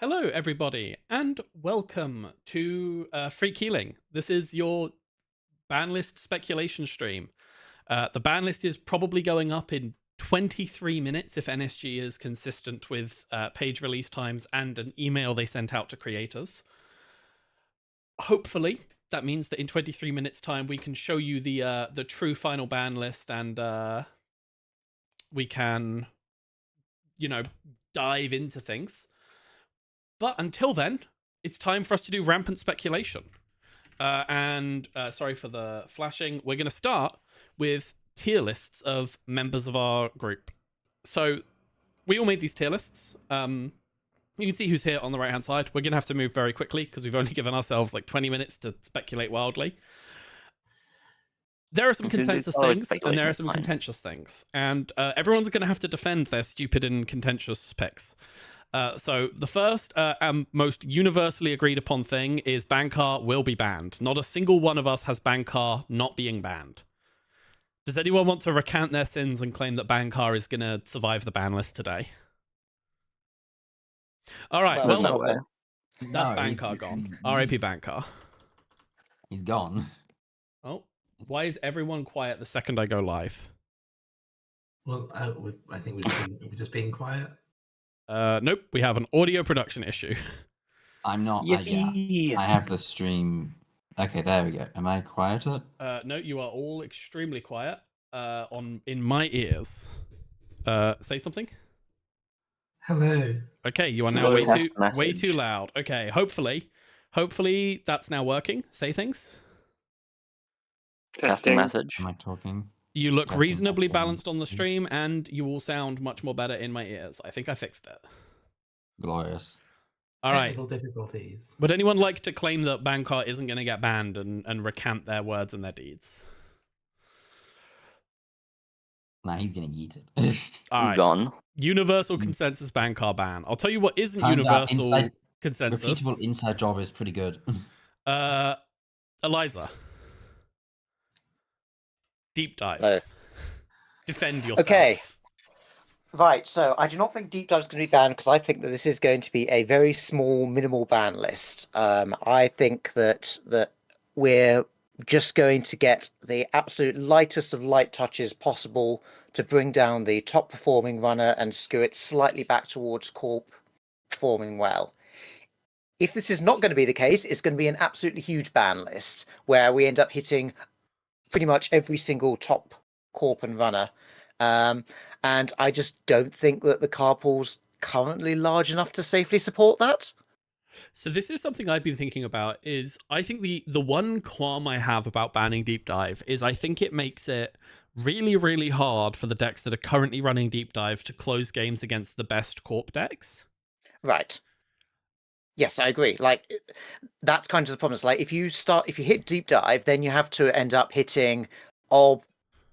Hello, everybody, and welcome to Free Keeling. This is your Banlist speculation stream. The Banlist is probably going up in 23 minutes if NSG is consistent with page release times and an email they sent out to creators. Hopefully, that means that in 23 minutes' time we can show you the true final ban list and we can, dive into things. But until then, it's time for us to do rampant speculation. Sorry for the flashing. We're going to start with tier lists of members of our group. So we all made these tier lists. You can see who's here on the right-hand side. We're going to have to move very quickly because we've only given ourselves like 20 minutes to speculate wildly. There are some consensus things and there are some contentious things. And everyone's going to have to defend their stupid and contentious picks. So the first and most universally agreed upon thing is Bankar will be banned. Not a single one of us has Bankar not being banned. Does anyone want to recant their sins and claim that Bankar is going to survive the ban list today? All right, that's Bankar gone. R.I.P. Bankar. He's gone. Oh, why is everyone quiet the second I go live? Well, I think we're just being quiet. Nope, we have an audio production issue. I'm not. I have the stream. Okay, there we go. Am I quieter? No, you are all extremely quiet. In my ears. Say something. Hello. Okay, you are now way too loud. Okay, hopefully that's now working. Say things. Testing message. Am I talking? You look reasonably balanced on the stream, and you all sound much more better in my ears. I think I fixed it. Glorious. All right. Technical difficulties. Would anyone like to claim that Bankar isn't going to get banned and recant their words and their deeds? Nah, he's getting yeeted. All right. Gone. Universal consensus Bankar ban. I'll tell you what isn't universal consensus. Repeatable inside job is pretty good. Eliza. Deep dive. No. Defend yourself. Okay. Right, so I do not think Deep Dive is going to be banned because I think that this is going to be a very small, minimal ban list. I think that we're just going to get the absolute lightest of light touches possible to bring down the top performing runner and skew it slightly back towards Corp performing well. If this is not going to be the case, it's going to be an absolutely huge ban list where we end up hitting pretty much every single top Corp and runner. And I just don't think that the carpool's currently large enough to safely support that. So this is something I've been thinking about. Is I think the one qualm I have about banning Deep Dive is I think it makes it really, really hard for the decks that are currently running Deep Dive to close games against the best Corp decks. Right. Yes, I agree. Like, that's kind of the problem. It's like if you hit Deep Dive, then you have to end up hitting Ob.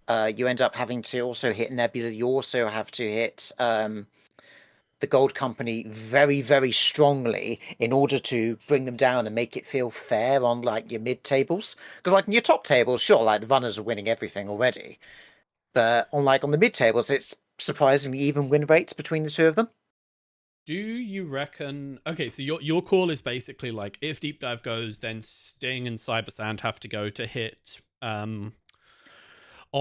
You end up having to also hit Nebula. You also have to hit the Gold Company very, very strongly in order to bring them down and make it feel fair on like your mid tables. Because like in your top tables, sure, like the runners are winning everything already, but on the mid tables, it's surprisingly even win rates between the two of them. Do you reckon... Okay, so your call is basically like, if Deep Dive goes, then Sting and Cybersand have to go to hit Ob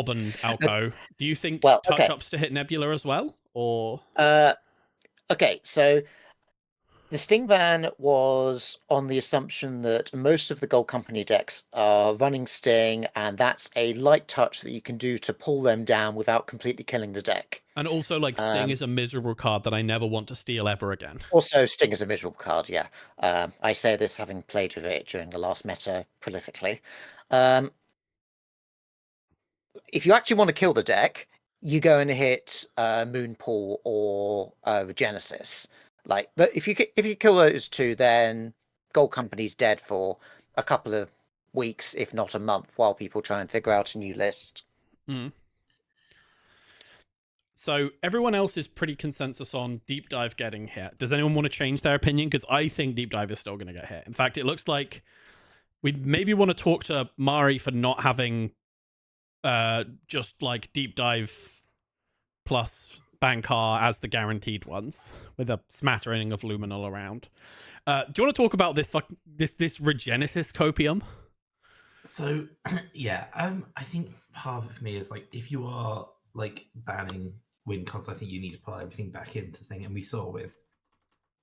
and Alco. Do you think touch-ups to hit Nebula as well? Or... Okay, so the Sting ban was on the assumption that most of the Gold Company decks are running Sting, and that's a light touch that you can do to pull them down without completely killing the deck. And also, like, Sting is a miserable card that I never want to steal ever again. Also, Sting is a miserable card, yeah. I say this having played with it during the last meta prolifically. If you actually want to kill the deck, you go and hit Moonpool or Regenesis. Like, if you kill those two, then Gold Company's dead for a couple of weeks, if not a month, while people try and figure out a new list. Mm. So everyone else is pretty consensus on Deep Dive getting hit. Does anyone want to change their opinion? Because I think Deep Dive is still going to get hit. In fact, it looks like we maybe want to talk to Mari for not having just like Deep Dive plus Bankar as the guaranteed ones, with a smattering of Luminal around. Do you want to talk about this this Regenesis copium? So, yeah, I think part of it for me is like if you are like banning win cons, I think you need to pull everything back into thing. And we saw with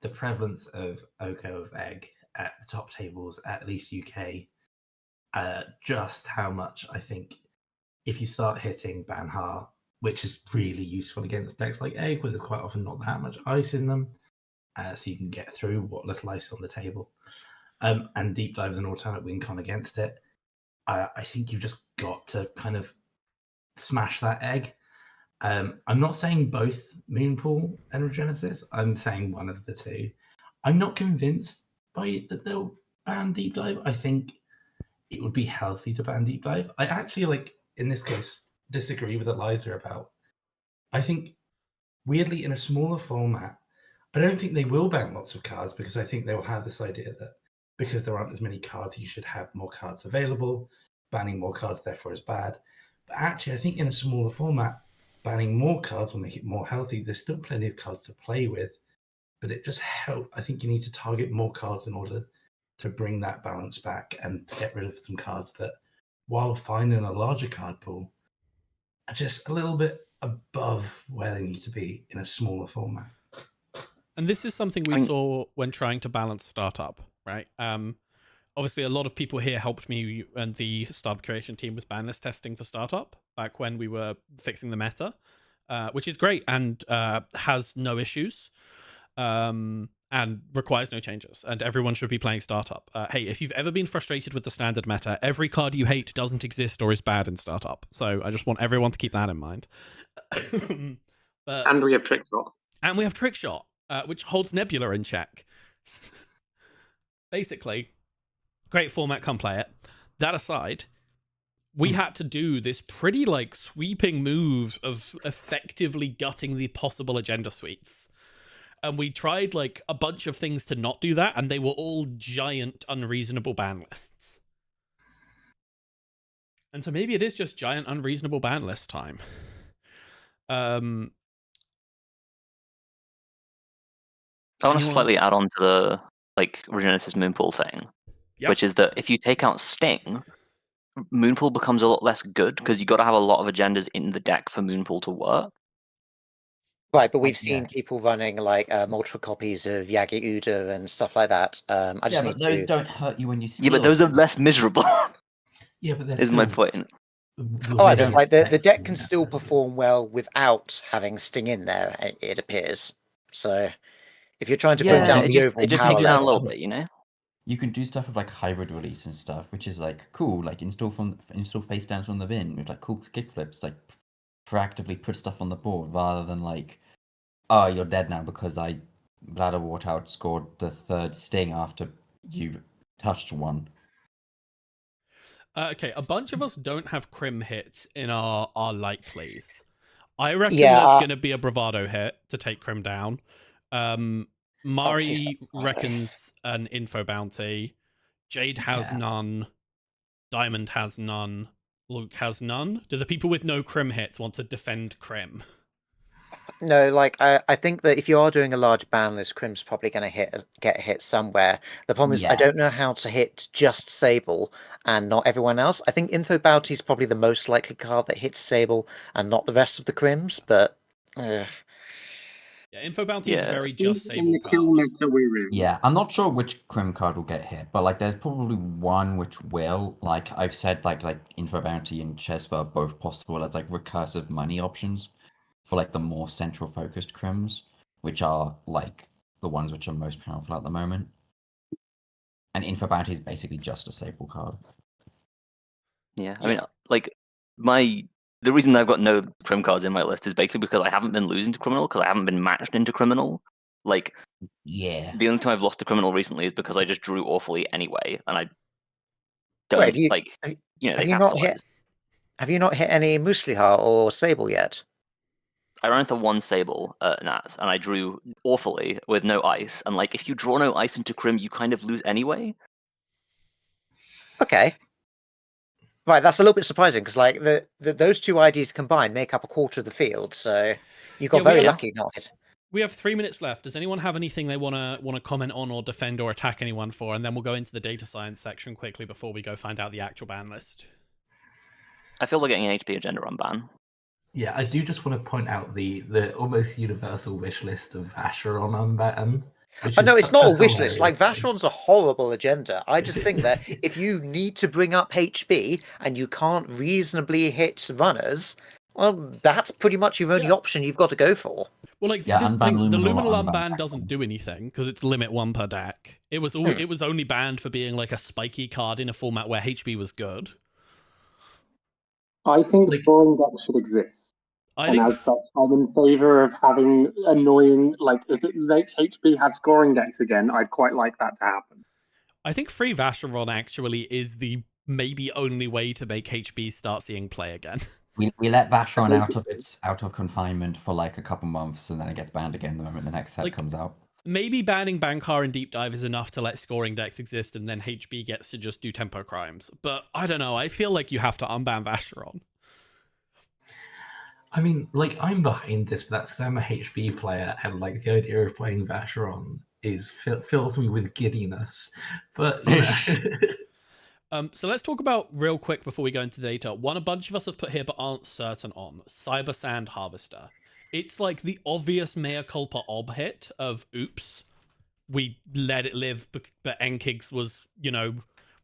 the prevalence of Oko of Egg at the top tables, at least UK, just how much I think if you start hitting Banhar, which is really useful against decks like Egg, where there's quite often not that much ice in them, so you can get through what little ice is on the table. And Deep Dive is an alternate win con against it. I think you've just got to kind of smash that egg. I'm not saying both Moonpool and Regenesis. I'm saying one of the two. I'm not convinced by that they'll ban Deep Dive. I think it would be healthy to ban Deep Dive. I actually, like, in this case, disagree with Eliza about. I think, weirdly, in a smaller format, I don't think they will ban lots of cards because I think they will have this idea that because there aren't as many cards, you should have more cards available. Banning more cards, therefore, is bad. But actually, I think in a smaller format, banning more cards will make it more healthy. There's still plenty of cards to play with, but it just helps. I think you need to target more cards in order to bring that balance back and to get rid of some cards that, while finding a larger card pool, are just a little bit above where they need to be in a smaller format. And this is something we saw when trying to balance startup, right? Obviously, a lot of people here helped me and the startup creation team with Banlist testing for startup back when we were fixing the meta, which is great and has no issues and requires no changes. And everyone should be playing startup. Hey, if you've ever been frustrated with the standard meta, every card you hate doesn't exist or is bad in startup. So I just want everyone to keep that in mind. And we have Trick Shot. And we have Trick Shot, which holds Nebula in check. Basically, great format, come play it. That aside, we had to do this pretty like sweeping move of effectively gutting the possible agenda suites. And we tried like a bunch of things to not do that, and they were all giant unreasonable ban lists. And so maybe it is just giant unreasonable ban list time. I want to slightly add on to the like Regenesis Moonpool thing, which is that if you take out Sting, Moonpool becomes a lot less good because you got to have a lot of agendas in the deck for Moonpool to work. Right, but we've seen people running like multiple copies of Yagi Uda and stuff like that. I just but those don't hurt you when you steal. Yeah, but those are less miserable. Yeah, but is my point. Oh, just like the deck can still perform well without having Sting in there. It appears. So if you're trying to bring down the overall, it just takes it down a little bit, you know. You can do stuff with like hybrid release and stuff, which is like cool. Like install face downs from the bin with like cool kick flips. Like proactively put stuff on the board rather than like, oh, you're dead now because I Bladder Water outscored the third Sting after you touched one. Okay, a bunch of us don't have Crim hits in our likelies. I reckon there's going to be a Bravado hit to take Crim down. Mari reckons an Info Bounty. Jade has none. Diamond has none. Luke has none. Do the people with no Crim hits want to defend Crim? No, like I think that if you are doing a large ban list, Crim's probably going to get hit somewhere. The problem is I don't know how to hit just Sable and not everyone else. I think Info Bounty is probably the most likely card that hits Sable and not the rest of the Crims, but yeah, Info Bounty is very just Sable card. Yeah, I'm not sure which Crim card will get hit, but like there's probably one which will. Like I've said, like Info Bounty and Chesva are both possible as like recursive money options for like the more central focused Crims, which are like the ones which are most powerful at the moment. And Info Bounty is basically just a Sable card. Yeah, I mean, like the reason I've got no Crim cards in my list is basically because I haven't been losing to Criminal because I haven't been matched into Criminal. Like, the only time I've lost to Criminal recently is because I just drew awfully anyway, and I don't have you not hit any Muslihar or Sable yet? I ran into one Sable at Nats, and I drew awfully with no ice. And like, if you draw no ice into Crim, you kind of lose anyway. Okay. Right, that's a little bit surprising because like those two IDs combined make up a quarter of the field. So You got very lucky not hit. We have 3 minutes left. Does anyone have anything they want to comment on or defend or attack anyone for? And then we'll go into the data science section quickly before we go find out the actual ban list. I feel we're getting an HP agenda on ban. Yeah, I do just want to point out the almost universal wish list of Vacheron on ban. No, it's not a wish list. Like, Vacheron's a horrible agenda. I just think that if you need to bring up HB and you can't reasonably hit runners, well, that's pretty much your only option you've got to go for. Well, like, this thing, the Luminal unban doesn't do anything because it's limit 1 per deck. It was only banned for being like a spiky card in a format where HB was good. I think scoring decks should exist. As such, I'm in favour of having annoying, like, if it makes HB have scoring decks again, I'd quite like that to happen. I think free Vacheron actually is the maybe only way to make HB start seeing play again. We let Vacheron out of confinement for like a couple months, and then it gets banned again the moment the next set comes out. Maybe banning Bankar and Deep Dive is enough to let scoring decks exist, and then HB gets to just do tempo crimes. But I don't know. I feel like you have to unban Vacheron. I mean, like, I'm behind this, but that's because I'm a HB player, and like the idea of playing Vacheron fills me with giddiness. But you know. So let's talk about real quick before we go into data. One a bunch of us have put here but aren't certain on: Cyber Sand Harvester. It's like the obvious mea culpa ob hit of oops, we let it live, but Enkigs was, you know,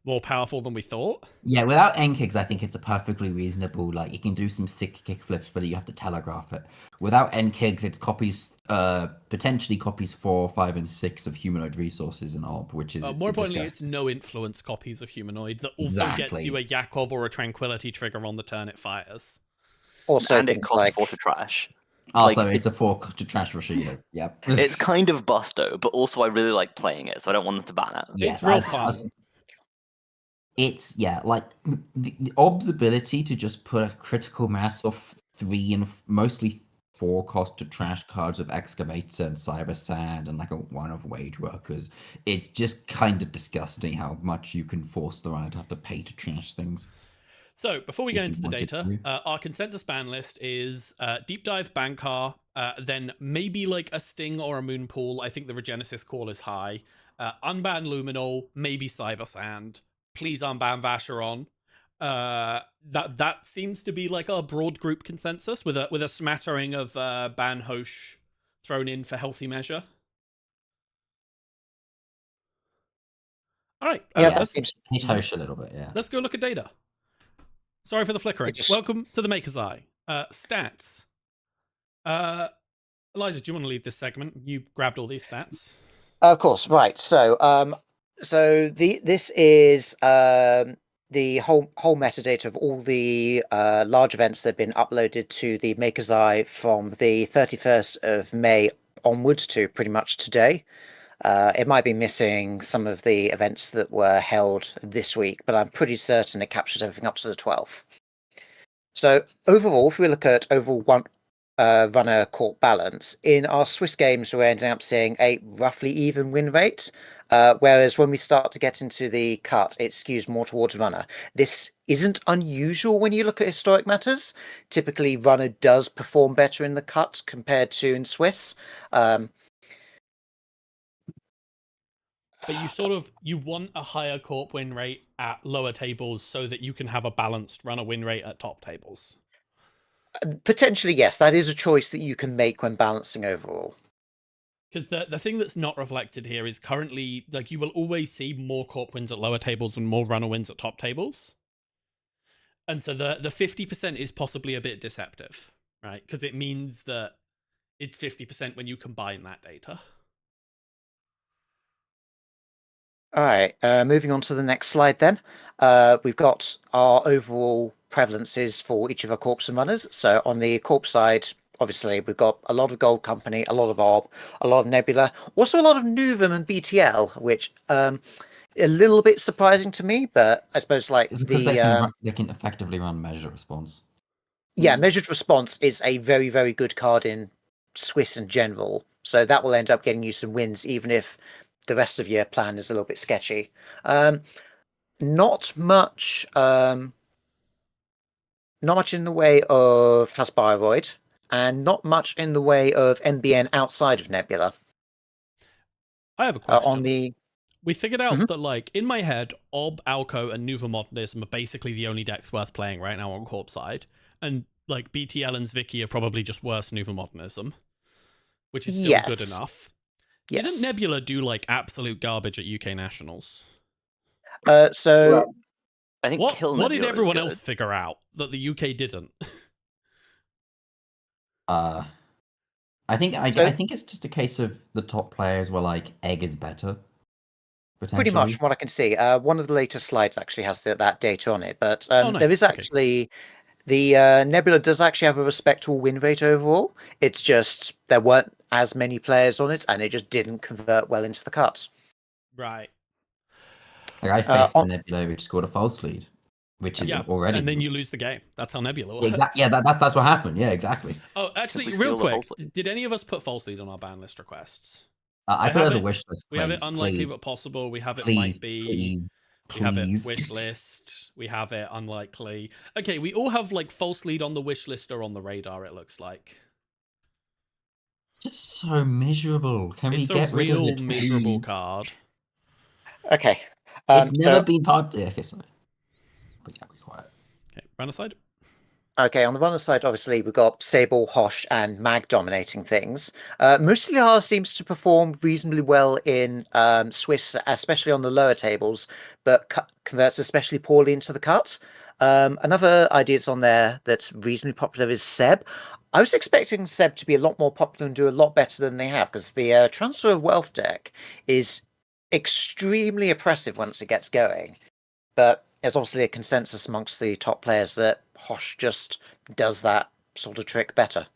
more powerful than we thought. Yeah, without Enkigs, I think it's a perfectly reasonable, like, you can do some sick kick flips, but you have to telegraph it. Without Enkigs, it's potentially copies 4, 5, and 6 of humanoid resources and ob, which is more importantly, it's no influence copies of humanoid that also gets you a Yakov or a Tranquility trigger on the turn it fires. Also, and it costs 4 to trash. Also, it's a 4 to trash Rashida. Yep. It's kind of busto, but also I really like playing it, so I don't want them to ban it. Yes, it's real fun. It's, like, the ob's ability to just put a critical mass of 3 and mostly 4 cost to trash cards of Excavator and Cyber Sand and like a 1 of Wage Workers. It's just kind of disgusting how much you can force the runner to have to pay to trash things. So, before we go into the data, our consensus ban list is Deep Dive Bankar, then maybe like a Sting or a Moonpool. I think the Regenesis call is high. Unban Luminol, maybe Cyber Sand. Please unban Vacheron. That seems to be like our broad group consensus with a smattering of ban Hosh thrown in for healthy measure. All right. Let's hit Hosh a little bit, yeah. Let's go look at data. Sorry for the flickering. Welcome to the Maker's Eye. Stats. Elijah, do you want to lead this segment? You grabbed all these stats. Of course, right. So, this is the whole metadata of all the large events that have been uploaded to the Maker's Eye from the 31st of May onwards to pretty much today. It might be missing some of the events that were held this week, but I'm pretty certain it captures everything up to the 12th. So overall, if we look at overall runner court balance, in our Swiss games, we're ending up seeing a roughly even win rate, whereas when we start to get into the cut, it skews more towards runner. This isn't unusual when you look at historic matters. Typically, runner does perform better in the cut compared to in Swiss. But you want a higher corp win rate at lower tables so that you can have a balanced runner win rate at top tables. Potentially, yes. That is a choice that you can make when balancing overall. Because the thing that's not reflected here is currently, like, you will always see more corp wins at lower tables and more runner wins at top tables. And so the 50% is possibly a bit deceptive, right? Because it means that it's 50% when you combine that data. All right, moving on to the next slide then. We've got our overall prevalences for each of our corps and runners. So on the corp side, obviously, we've got a lot of Gold Company, a lot of Orb, a lot of Nebula, also a lot of Nuvum and BTL, which a little bit surprising to me, but I suppose like because they can effectively run Measured Response. Yeah, Measured Response is a very, very good card in Swiss in general. So that will end up getting you some wins, even if the rest of your plan is a little bit sketchy. Not much in the way of Hasbiroid. and not much in the way of NBN outside of Nebula. I have a question. On the We figured out that, like, in my head, Ob, Alco, and Nuva Modernism are basically the only decks worth playing right now on Corp side. And, like, BTL and Zwicky are probably just worse Nuva Modernism, which is still good enough. Yes. Didn't Nebula do, like, absolute garbage at UK Nationals? So... I think what did everyone else figure out that the UK didn't? I think it's just a case of the top players were like, Egg is better. Pretty much from what I can see. One of the latest slides actually has that data on it, but nice. There is actually the Nebula does actually have a respectable win rate overall. It's just there weren't as many players on it, and it just didn't convert well into the cut. Right. Like I faced the Nebula, which scored a false lead, which is already, and then you lose the game. That's how Nebula works. Exactly. Yeah, that's what happened. Yeah, exactly. Oh, actually, real quick, did any of us put false lead on our ban list requests? I put it as a wish list. We have it unlikely but possible. We have it might be. We have it wish list. We have it unlikely. Okay, we all have like false lead on the wish list or on the radar. It looks like. Just so miserable. Can we get rid of it? It's a real miserable card. Okay. It's never been part. Yeah, okay, sorry. But yeah, be quiet. Okay, runner side. Okay, on the runner side, obviously, we've got Sable, Hosh, and Mag dominating things. Mostly ours seems to perform reasonably well in Swiss, especially on the lower tables, but converts especially poorly into the cut. Another idea that's on there that's reasonably popular is Seb. I was expecting Seb to be a lot more popular and do a lot better than they have, because the Transfer of Wealth deck is extremely oppressive once it gets going. But there's obviously a consensus amongst the top players that Hosh just does that sort of trick better.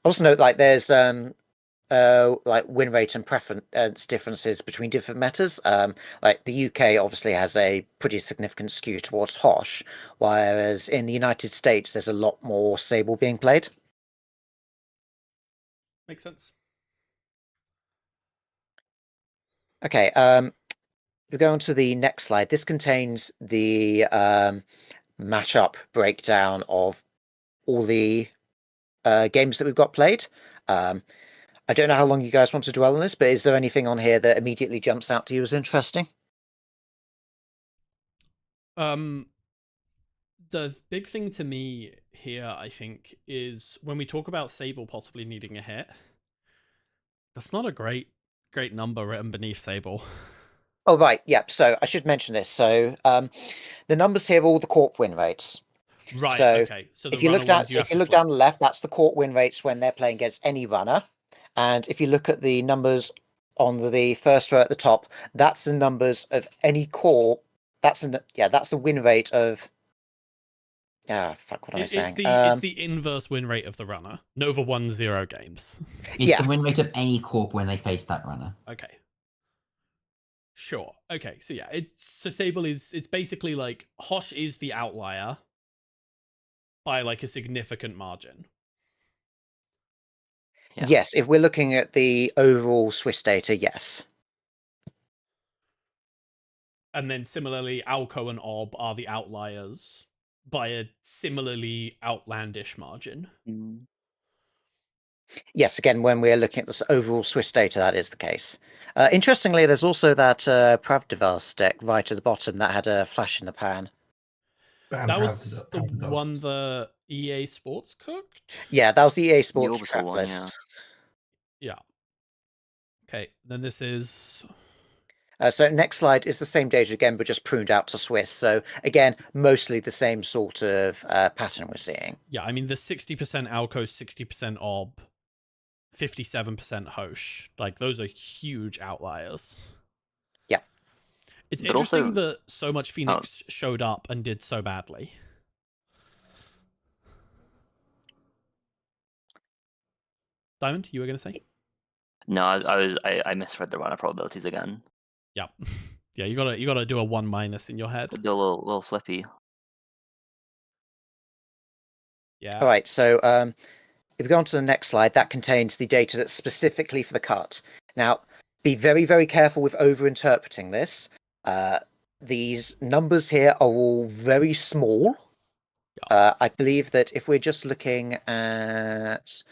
Also note, like, there's like win rate and preference differences between different metas. Like the UK obviously has a pretty significant skew towards Hosh, whereas in the United States there's a lot more Sable being played. Makes sense. Okay, we go on to the next slide. This contains the matchup breakdown of all the games that we've got played. I don't know how long you guys want to dwell on this, but is there anything on here that immediately jumps out to you as interesting? The big thing to me here, I think, is when we talk about Sable possibly needing a hit, that's not a great number written beneath Sable. Oh, right. Yep. So I should mention this. So the numbers here are all the Corp win rates. Right. So, okay. So if you look down the left, that's the Corp win rates when they're playing against any runner. And if you look at the numbers on the first row at the top, that's the numbers of any Corp. That's the win rate of. Fuck, what am I saying? It's the inverse win rate of the runner. Nova 1-0 games. It's the win rate of any Corp when they face that runner. Okay. Sure. Okay. So yeah, Sable it's basically like Hosh is the outlier by like a significant margin. Yeah. Yes, if we're looking at the overall Swiss data, yes. And then similarly, Alco and Ob are the outliers by a similarly outlandish margin. Yes, again, when we're looking at this overall Swiss data, that is the case. Interestingly, there's also that Pravdivas deck right at the bottom that had a flash in the pan. That was the one the EA Sports cooked? Yeah, that was the EA Sports trap list. Yeah. Okay, then this is... So next slide is the same data again, but just pruned out to Swiss. So again, mostly the same sort of pattern we're seeing. Yeah, I mean, the 60% Alco, 60% Ob, 57% Hosh. Like, those are huge outliers. Yeah. It's interesting that so much Phoenix showed up and did so badly. Diamond, you were going to say? No, I misread the runner probabilities again. Yeah. Yeah, you gotta do a 1- in your head. Do a little flippy. Yeah. All right, so if we go on to the next slide, that contains the data that's specifically for the cut. Now, be very, very careful with over-interpreting this. These numbers here are all very small, I believe that if we're just looking at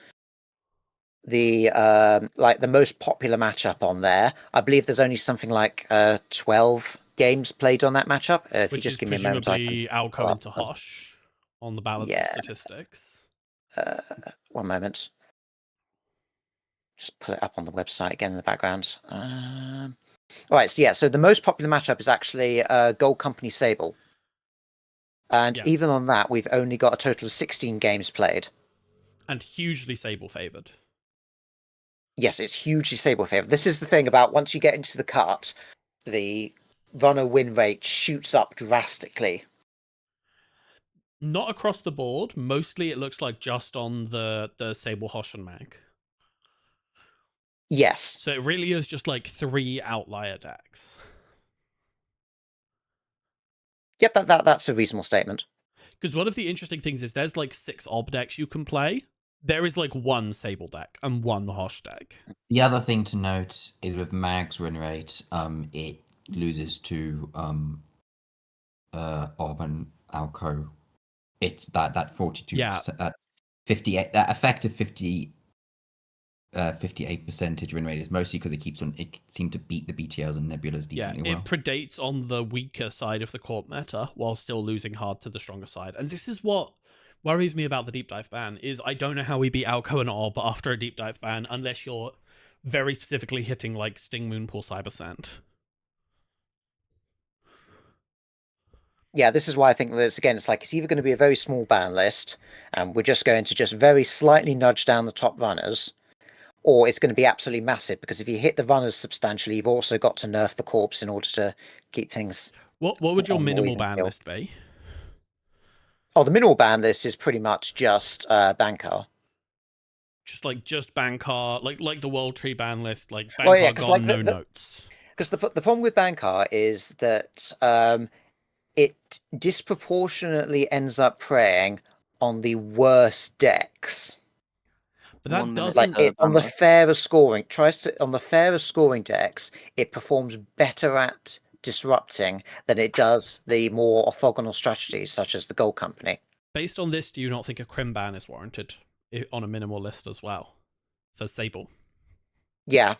the the most popular matchup on there, I believe there's only something like 12 games played on that matchup. If Which you just is give me a moment, I presumably can Alco into Hosh on the balance of statistics. One moment. Just pull it up on the website again in the background. All right, so the most popular matchup is actually Gold Company Sable. And even on that, we've only got a total of 16 games played. And hugely Sable favoured. Yes, it's hugely Sable favoured. This is the thing about once you get into the cut, the runner win rate shoots up drastically. Not across the board. Mostly it looks like just on the Sable, Hosh, and Mag. Yes. So it really is just like 3 outlier decks. Yep, that's a reasonable statement. Because one of the interesting things is there's like 6 Ob decks you can play. There is like 1 Sable deck and 1 Hosh deck. The other thing to note is with Mag's win rate, it loses to Ob and Alco. It that 42%, that 58, that effective 58% win rate is mostly because it seemed to beat the BTLs and Nebulas decently well. It predates on the weaker side of the Corp meta while still losing hard to the stronger side. And this is what worries me about the deep dive ban is I don't know how we beat Alco and Ob after a deep dive ban unless you're very specifically hitting like Sting, Moonpool, Cybersand. Yeah, this is why I think that it's either going to be a very small ban list, and we're just going to just very slightly nudge down the top runners, or it's going to be absolutely massive, because if you hit the runners substantially, you've also got to nerf the corpse in order to keep things... What would your minimal ban list be? Oh, the minimal ban list is pretty much just Bankar. Just Bankar, like the World Tree ban list, like Bankar gone, no notes. Because the problem with Bankar is that it disproportionately ends up preying on the worst decks. But that doesn't on the fairer scoring on the fairer scoring decks, it performs better at disrupting than it does the more orthogonal strategies such as the Gold Company. Based on this, do you not think a Crim ban is warranted on a minimal list as well for Sable? Yeah,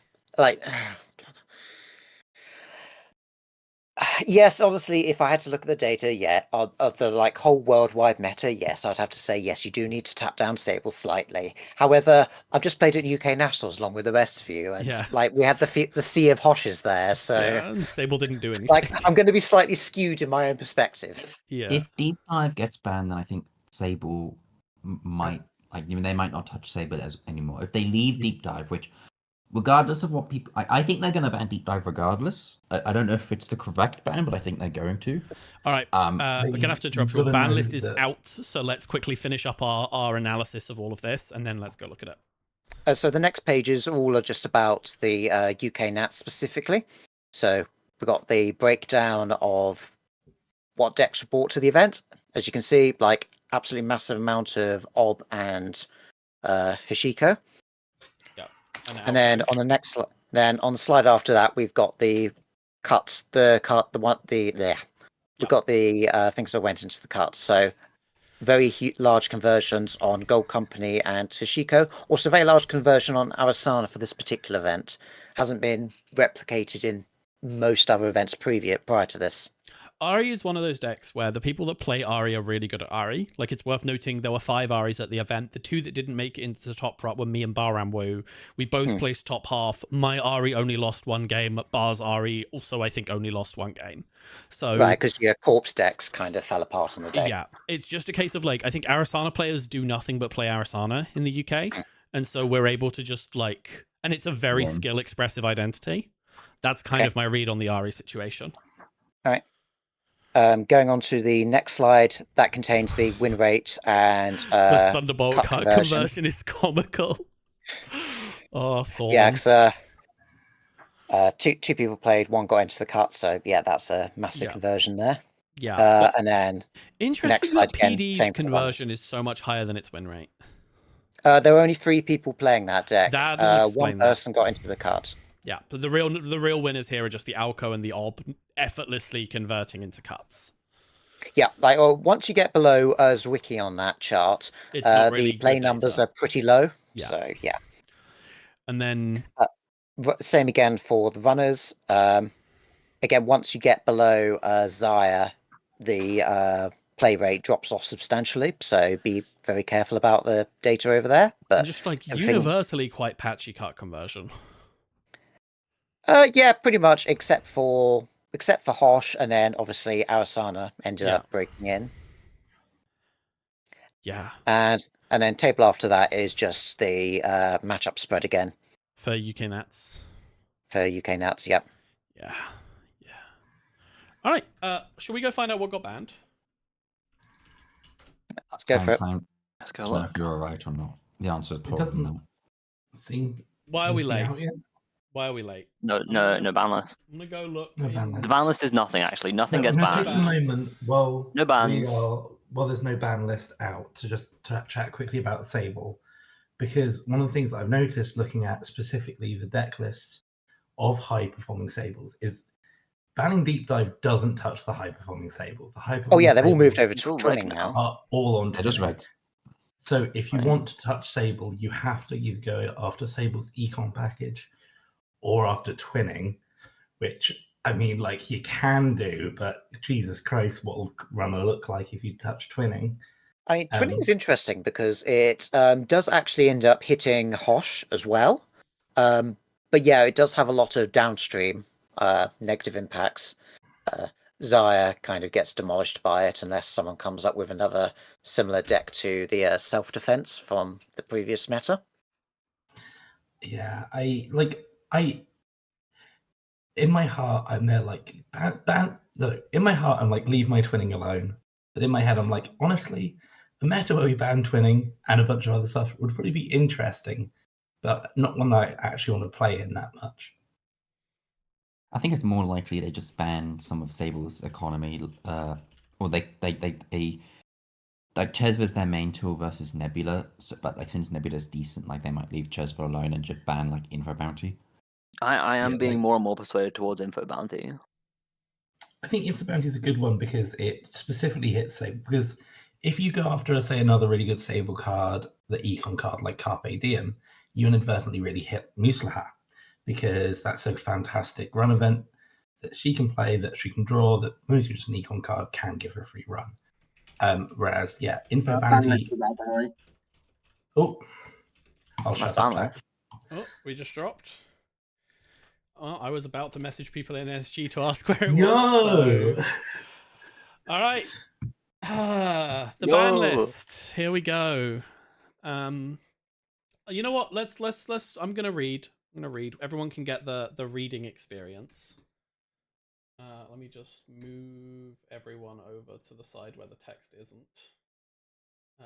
yes, obviously, if I had to look at the data, of the whole worldwide meta, yes, I'd have to say yes, you do need to tap down Sable slightly. However, I've just played at UK Nationals along with the rest of you, and we had the sea of Hoshes there, so and Sable didn't do anything. I'm going to be slightly skewed in my own perspective. Yeah. If Deep Dive gets banned, then I think Sable might they might not touch Sable anymore. If they leave Deep Dive, which regardless of what people... I think they're going to ban Deep Dive regardless. I don't know if it's the correct ban, but I think they're going to. All right. We're going to have to interrupt. Your ban list is out, so let's quickly finish up our analysis of all of this, and then let's go look at it. So the next pages all are just about the UK Nat specifically. So we've got the breakdown of what decks were brought to the event. As you can see, absolutely massive amount of Ob and Hashiko. And then on the next, on the slide after that, we've got the cuts, we've got the things that went into the cut. So very large conversions on Gold Company and Hashiko. Also very large conversion on Arasana for this particular event. Hasn't been replicated in most other events prior to this. Ari is one of those decks where the people that play Ari are really good at Ari. It's worth noting there were 5 Aris at the event. The 2 that didn't make it into the top front were me and Baram Wu. We both placed top half. My Ari only lost 1 game. Bar's Ari also, I think, only lost 1 game. So right, because your corpse decks kind of fell apart on the day. Yeah, it's just a case of I think Arasana players do nothing but play Arasana in the UK. And so we're able to just and it's a very skill expressive identity. That's kind of my read on the Ari situation. All right. Going on to the next slide, that contains the win rate and the Thunderbolt cut conversion is comical. Oh, Thorn. Yeah, because two people played, 1 got into the cut, so yeah, that's a massive conversion there. Yeah, and then interesting next slide that PD's conversion is so much higher than its win rate. There were only 3 people playing that deck. 1 person got into the cut. Yeah, but the real winners here are just the Alco and the Ob effortlessly converting into cuts. Yeah, like once you get below Zwicky on that chart, the play numbers are pretty low. Yeah. So yeah. And then same again for the runners. Again, once you get below Zaya, the play rate drops off substantially. So be very careful about the data over there. But and just like universally quite patchy cut conversion. Yeah, pretty much, except for Hosh, and then obviously Arasana ended up breaking in. Yeah. And then table after that is just the matchup spread again. For UK Nats. Yep. Yeah. All right. Should we go find out what got banned? Let's go for it. Let's go look. If you're right or not. The answer is probably no. Why are we late? Why are we late? No ban list. I'm gonna go look. No ban list. The ban list is nothing actually. Nothing gets banned. At the moment, no bans. There's no ban list out to just chat quickly about Sable, because one of the things that I've noticed looking at specifically the deck lists of high performing Sables is banning Deep Dive doesn't touch the high performing Sables. The high performing they've all moved over to Twinning now. Are all on They're just regs. So if you want to touch Sable, you have to either go after Sable's econ package or after Twinning, which I mean, like, you can do, but Jesus Christ, what will Runner look like if you touch Twinning? I mean, Twinning is interesting because it does actually end up hitting Hosh as well. But yeah, it does have a lot of downstream negative impacts. Zaya kind of gets demolished by it unless someone comes up with another similar deck to the self-defense from the previous meta. Yeah, in my heart, I'm there like, in my heart, I'm like, leave my Twinning alone. But in my head, I'm like, honestly, the meta where we ban Twinning and a bunch of other stuff would probably be interesting, but not one that I actually want to play in that much. I think it's more likely they just ban some of Sable's economy, or they like Chesva's their main tool versus Nebula, but like since Nebula's decent, like they might leave Chesva alone and just ban like Info Bounty. I am being more and more persuaded towards Info Bounty. I think Info Bounty is a good one because it specifically hits Sable. Because if you go after, say, another really good Sable card, the Econ card like Carpe Diem, you inadvertently really hit Muslaha, because that's a fantastic run event that she can play, that she can draw, that most just an Econ card can give her a free run. Whereas, Info Bounty. I'll shut up. Oh, we just dropped. Oh, I was about to message people in SG to ask where it was. So... All right. The ban list. Here we go. You know what? Let's. I'm gonna read. Everyone can get the reading experience. Let me just move everyone over to the side where the text isn't,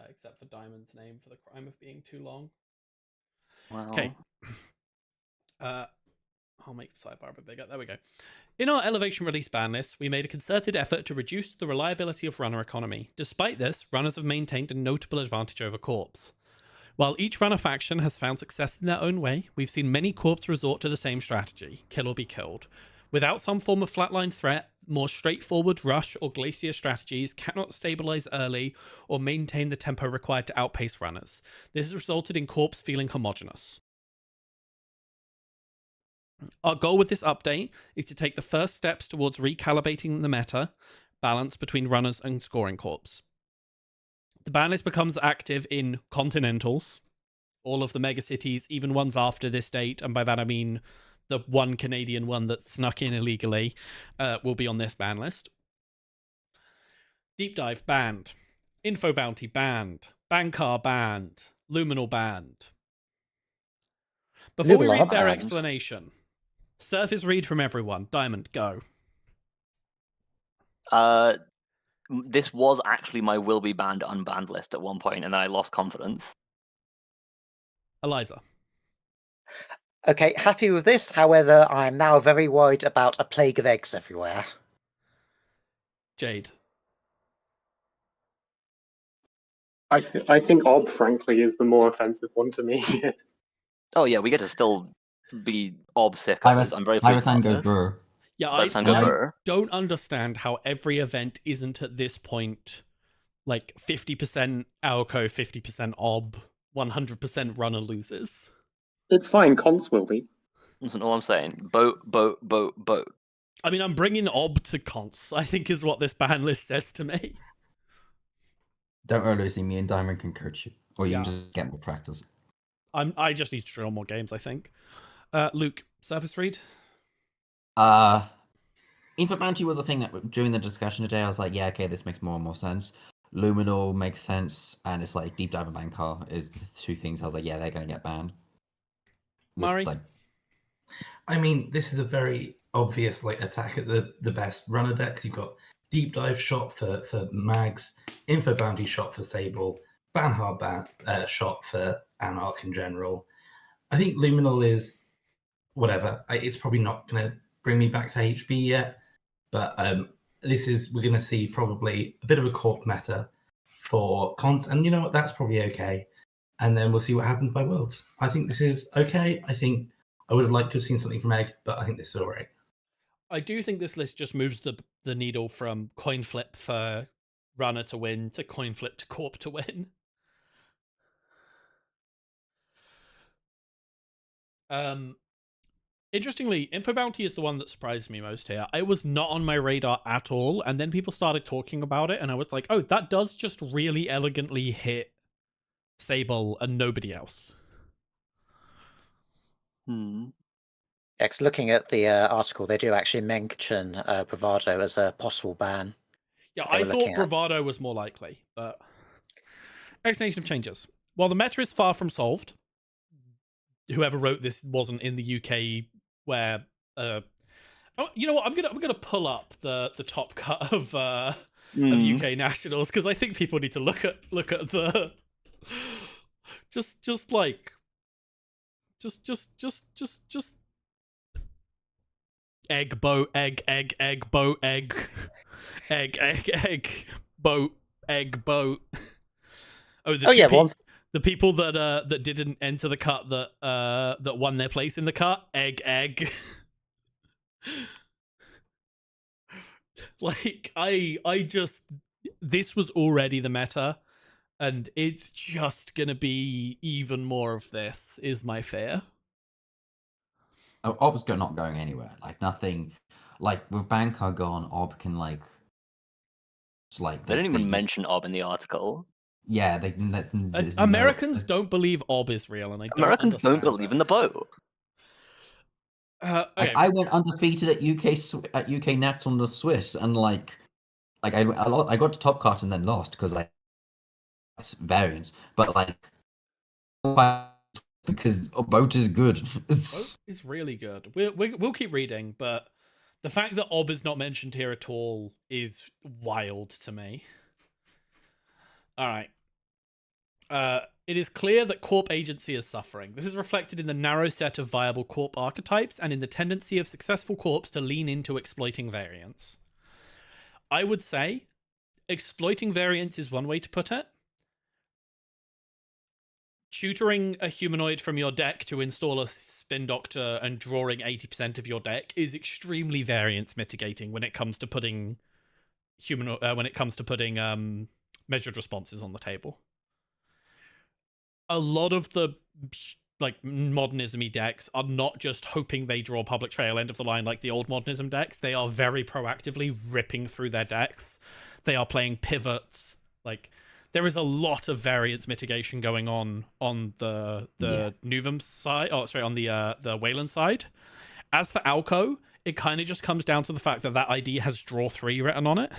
except for Diamond's name for the crime of being too long. Wow. Okay. I'll make the sidebar a bit bigger. There we go. In our Elevation release ban list, we made a concerted effort to reduce the reliability of runner economy. Despite this, runners have maintained a notable advantage over corps. While each runner faction has found success in their own way, we've seen many corps resort to the same strategy, kill or be killed. Without some form of flatline threat, more straightforward rush or glacier strategies cannot stabilize early or maintain the tempo required to outpace runners. This has resulted in corps feeling homogenous. Our goal with this update is to take the first steps towards recalibrating the meta balance between runners and scoring corps. The ban list becomes active in continentals, all of the megacities, even ones after this date, and by that I mean the one Canadian one that snuck in illegally, will be on this ban list. Deep Dive banned. Info Bounty banned. Bankar banned. Luminal banned. Before we read their explanation, surface read from everyone. Diamond, go. This was actually my will be banned unbanned list at one point, and then I lost confidence. Eliza. Okay, happy with this. However, I'm now very worried about a plague of eggs everywhere. Jade. I think Ob, frankly, is the more offensive one to me. Oh yeah, we get to still be Ob sick. I'm very pleased about this. Yeah, Does that sound good I for her? don't understand how every event isn't at this point like 50% Alco, 50% Ob, 100% runner loses. It's fine. Cons will be. That's all I'm saying. Boat, boat, boat, boat. I mean, I'm bringing Ob to cons, I think is what this ban list says to me. Don't worry, Lucy. Me and Diamond can coach you. Or you Yeah. can just get more practice. I just need to drill more games, I think. Luke, surface read? Infant Bounty was a thing that during the discussion today, I was like, yeah, okay, this makes more and more sense. Luminal makes sense, and it's like Deep Dive and Bankar is the two things I was like, yeah, they're going to get banned. Murray? I mean, this is a very obvious like attack at the best runner decks. You've got Deep Dive shot for Mags, Info Bounty shot for Sable, Banhard shot for Anarch in general. I think Luminal is whatever. It's probably not going to bring me back to HB yet, but we're going to see probably a bit of a corp meta for cons, and you know what? That's probably okay. And then we'll see what happens by Worlds. I think this is okay. I think I would have liked to have seen something from Egg, but I think this is all right. I do think this list just moves the needle from coin flip for runner to win to coin flip to corp to win. Interestingly, Info Bounty is the one that surprised me most here. It was not on my radar at all, and then people started talking about it, and I was like, oh, that does just really elegantly hit Sable and nobody else. X, looking at the article, they do actually mention Bravado as a possible ban. Yeah, I thought Bravado was more likely, but explanation of changes. While the meta is far from solved, whoever wrote this wasn't in the UK where oh, you know what, I'm gonna pull up the top cut of UK nationals, because I think people need to look at the just egg boat egg boat egg boat egg boat. The people that didn't enter the cut that won their place in the cut, egg. Like this was already the meta, and it's just gonna be even more of this, is my fear. Ob's not going anywhere. Like nothing. Like with Bankar gone, Ob can like. It's like they didn't even mention Ob in the article. Yeah, Americans don't believe Ob is real, and Americans don't believe in the boat. Okay. I went undefeated at UK Nats on the Swiss, and I got to top card and then lost because variance, but because a boat is good. Boat is really good. We'll keep reading, but the fact that Ob is not mentioned here at all is wild to me. All right. It is clear that Corp agency is suffering. This is reflected in the narrow set of viable Corp archetypes and in the tendency of successful Corps to lean into exploiting variance. I would say exploiting variance is one way to put it. Tutoring a humanoid from your deck to install a spin doctor and drawing 80% of your deck is extremely variance mitigating when it comes to putting measured responses on the table. A lot of the modernism-y decks are not just hoping they draw public trail end of the line like the old modernism decks. They are very proactively ripping through their decks. They are playing pivots. There is a lot of variance mitigation going on the Nuvum side. Oh, sorry, on the Wayland side. As for Alco, it kind of just comes down to the fact that ID has draw 3 written on it.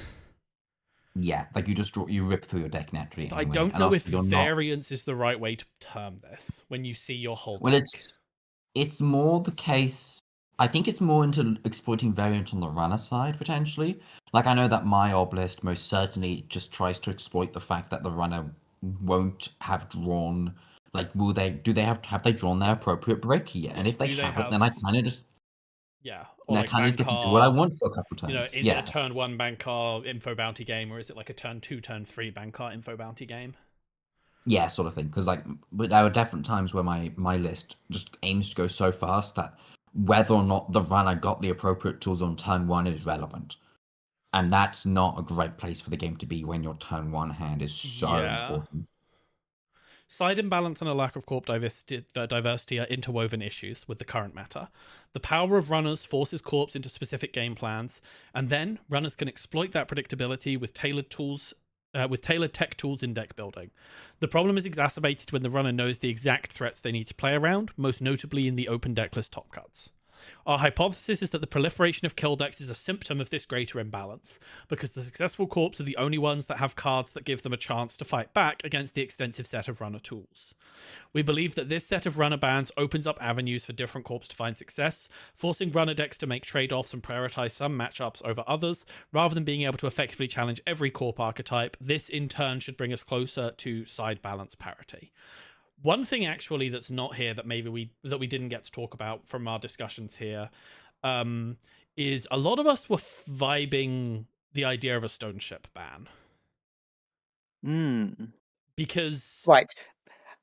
Yeah, you rip through your deck naturally. Anyway. I don't know if variance is the right way to term this when you see your whole deck. It's more the case. I think it's more into exploiting variance on the runner side potentially. I know that my Ob list most certainly just tries to exploit the fact that the runner won't have drawn. Have they drawn their appropriate break yet? And if they haven't, then I kind of just. Yeah. Or I kind of get to do what I want for a couple times. Is it a turn 1 Bankar info bounty game, or is it a turn 2, turn 3 Bankar info bounty game? Yeah, sort of thing. Because but there are different times where my list just aims to go so fast that whether or not the runner got the appropriate tools on turn 1 is relevant. And that's not a great place for the game to be when your turn 1 hand is so important. Side imbalance and a lack of corp diversity are interwoven issues with the current meta. The power of runners forces corps into specific game plans, and then runners can exploit that predictability with tailored tools, with tailored tech tools in deck building. The problem is exacerbated when the runner knows the exact threats they need to play around, most notably in the open decklist top cuts. Our hypothesis is that the proliferation of kill decks is a symptom of this greater imbalance, because the successful corps are the only ones that have cards that give them a chance to fight back against the extensive set of runner tools. We believe that this set of runner bans opens up avenues for different corps to find success, forcing runner decks to make trade-offs and prioritize some matchups over others, rather than being able to effectively challenge every corp archetype. This in turn should bring us closer to side balance parity. One thing actually that's not here that maybe we didn't get to talk about from our discussions here is a lot of us were vibing the idea of a stone ship ban. Because right,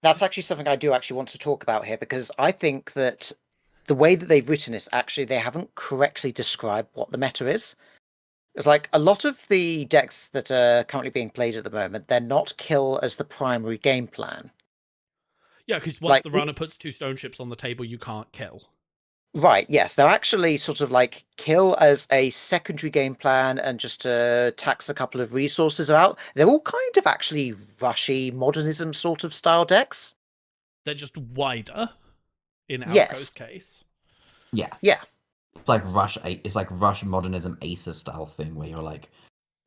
that's actually something I do actually want to talk about here, because I think that the way that they've written this, actually they haven't correctly described what the meta is. It's like a lot of the decks that are currently being played at the moment, they're not kill as the primary game plan. Yeah, because once the runner puts 2 stone ships on the table, you can't kill. Right, yes. They're actually sort of like kill as a secondary game plan and just to tax a couple of resources out. They're all kind of actually rushy modernism sort of style decks. They're just wider in Alco's case. Yeah. Yeah. It's like rush modernism Acer style thing where you're like,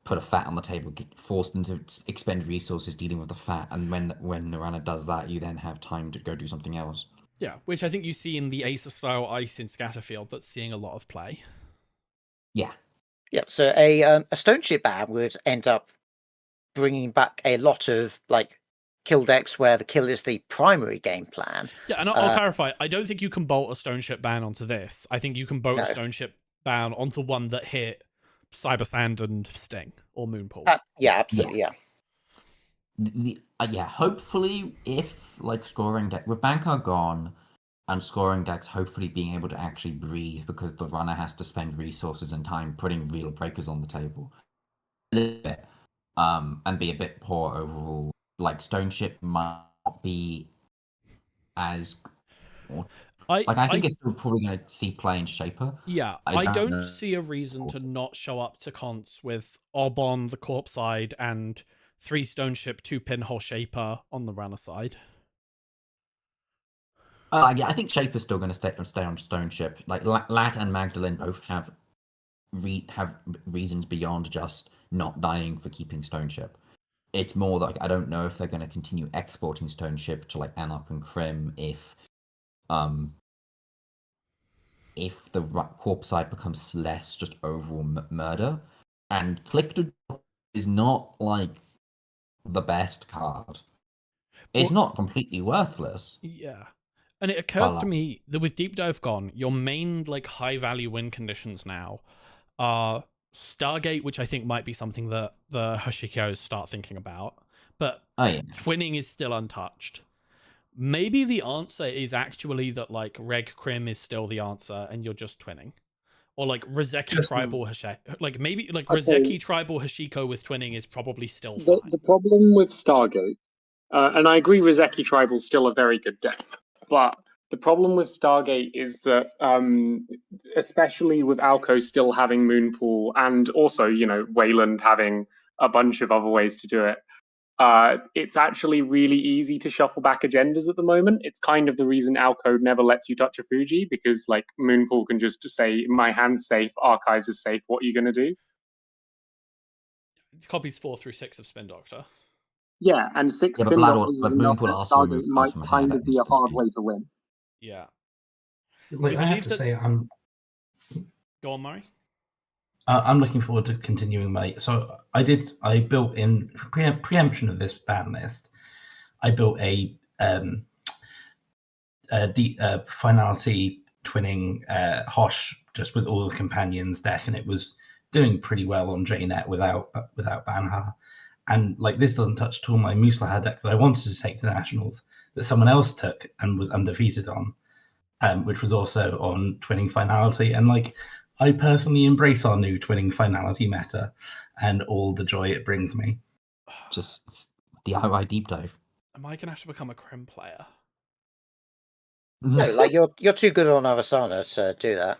put a fat on the table, get forced into expend resources dealing with the fat, and when the runner does that, you then have time to go do something else. Yeah, which I think you see in the Acer style ice in Scatterfield that's seeing a lot of play. Yeah. Yeah, so a stone ship ban would end up bringing back a lot of like kill decks where the kill is the primary game plan. Yeah, and I'll clarify, I don't think you can bolt a stone ship ban onto this. I think you can bolt a stone ship ban onto one that hit Cyber Sand and Sting or Moonpool. Yeah, absolutely. Yeah. Hopefully, if like scoring deck with Bankar gone and scoring decks, hopefully being able to actually breathe because the runner has to spend resources and time putting real breakers on the table a little bit, and be a bit poor overall. Like stone ship might not be as. I think it's still probably going to see play in Shaper. Yeah, I don't see a reason to not show up to cons with Ob on the corpse side and 3 stone ship, 2 pinhole Shaper on the runner side. Yeah, I think Shaper's still going to stay on stone ship. Like Lat and Magdalene both have reasons beyond just not dying for keeping stone ship. It's more like I don't know if they're going to continue exporting stone ship to like Anarch and Crim if the corpse side becomes less just overall murder. And Click to is not like the best card. It's not completely worthless. Yeah. And it occurs to me that with Deep Dive gone, your main like high value win conditions now are Stargate, which I think might be something that the Hashikos start thinking about, but twinning is still untouched. Maybe the answer is actually that like Reg Crim is still the answer and you're just twinning. Or like Rozeki Tribal Hashiko. Like maybe like Rozeki Tribal Hashiko with twinning is probably still fine. The problem with Stargate, and I agree Rozeki Tribal is still a very good deck, but the problem with Stargate is that, especially with Alco still having Moonpool and also, you know, Wayland having a bunch of other ways to do it, it's actually really easy to shuffle back agendas at the moment. It's kind of the reason Alco never lets you touch a Fuji, because like Moonpool can just say, my hand's safe, Archives is safe, what are you going to do? It's copies 4 through 6 of Spin Doctor. Yeah, and 6 Spin Doctors Stargate might kind of be a hard way to win. Yeah. Like, I have to say, Go on, Murray. I'm looking forward to continuing my. So I built in preemption of this ban list. I built a finality twinning Hosh just with all the companions deck, and it was doing pretty well on JNet without Banha. And like this doesn't touch at all my Muslaha deck that I wanted to take to nationals that someone else took and was undefeated on. which was also on twinning finality. And like, I personally embrace our new twinning finality meta and all the joy it brings me. Just DIY deep dive. Am I gonna have to become a Crim player? No, like you're too good on Avasana to do that.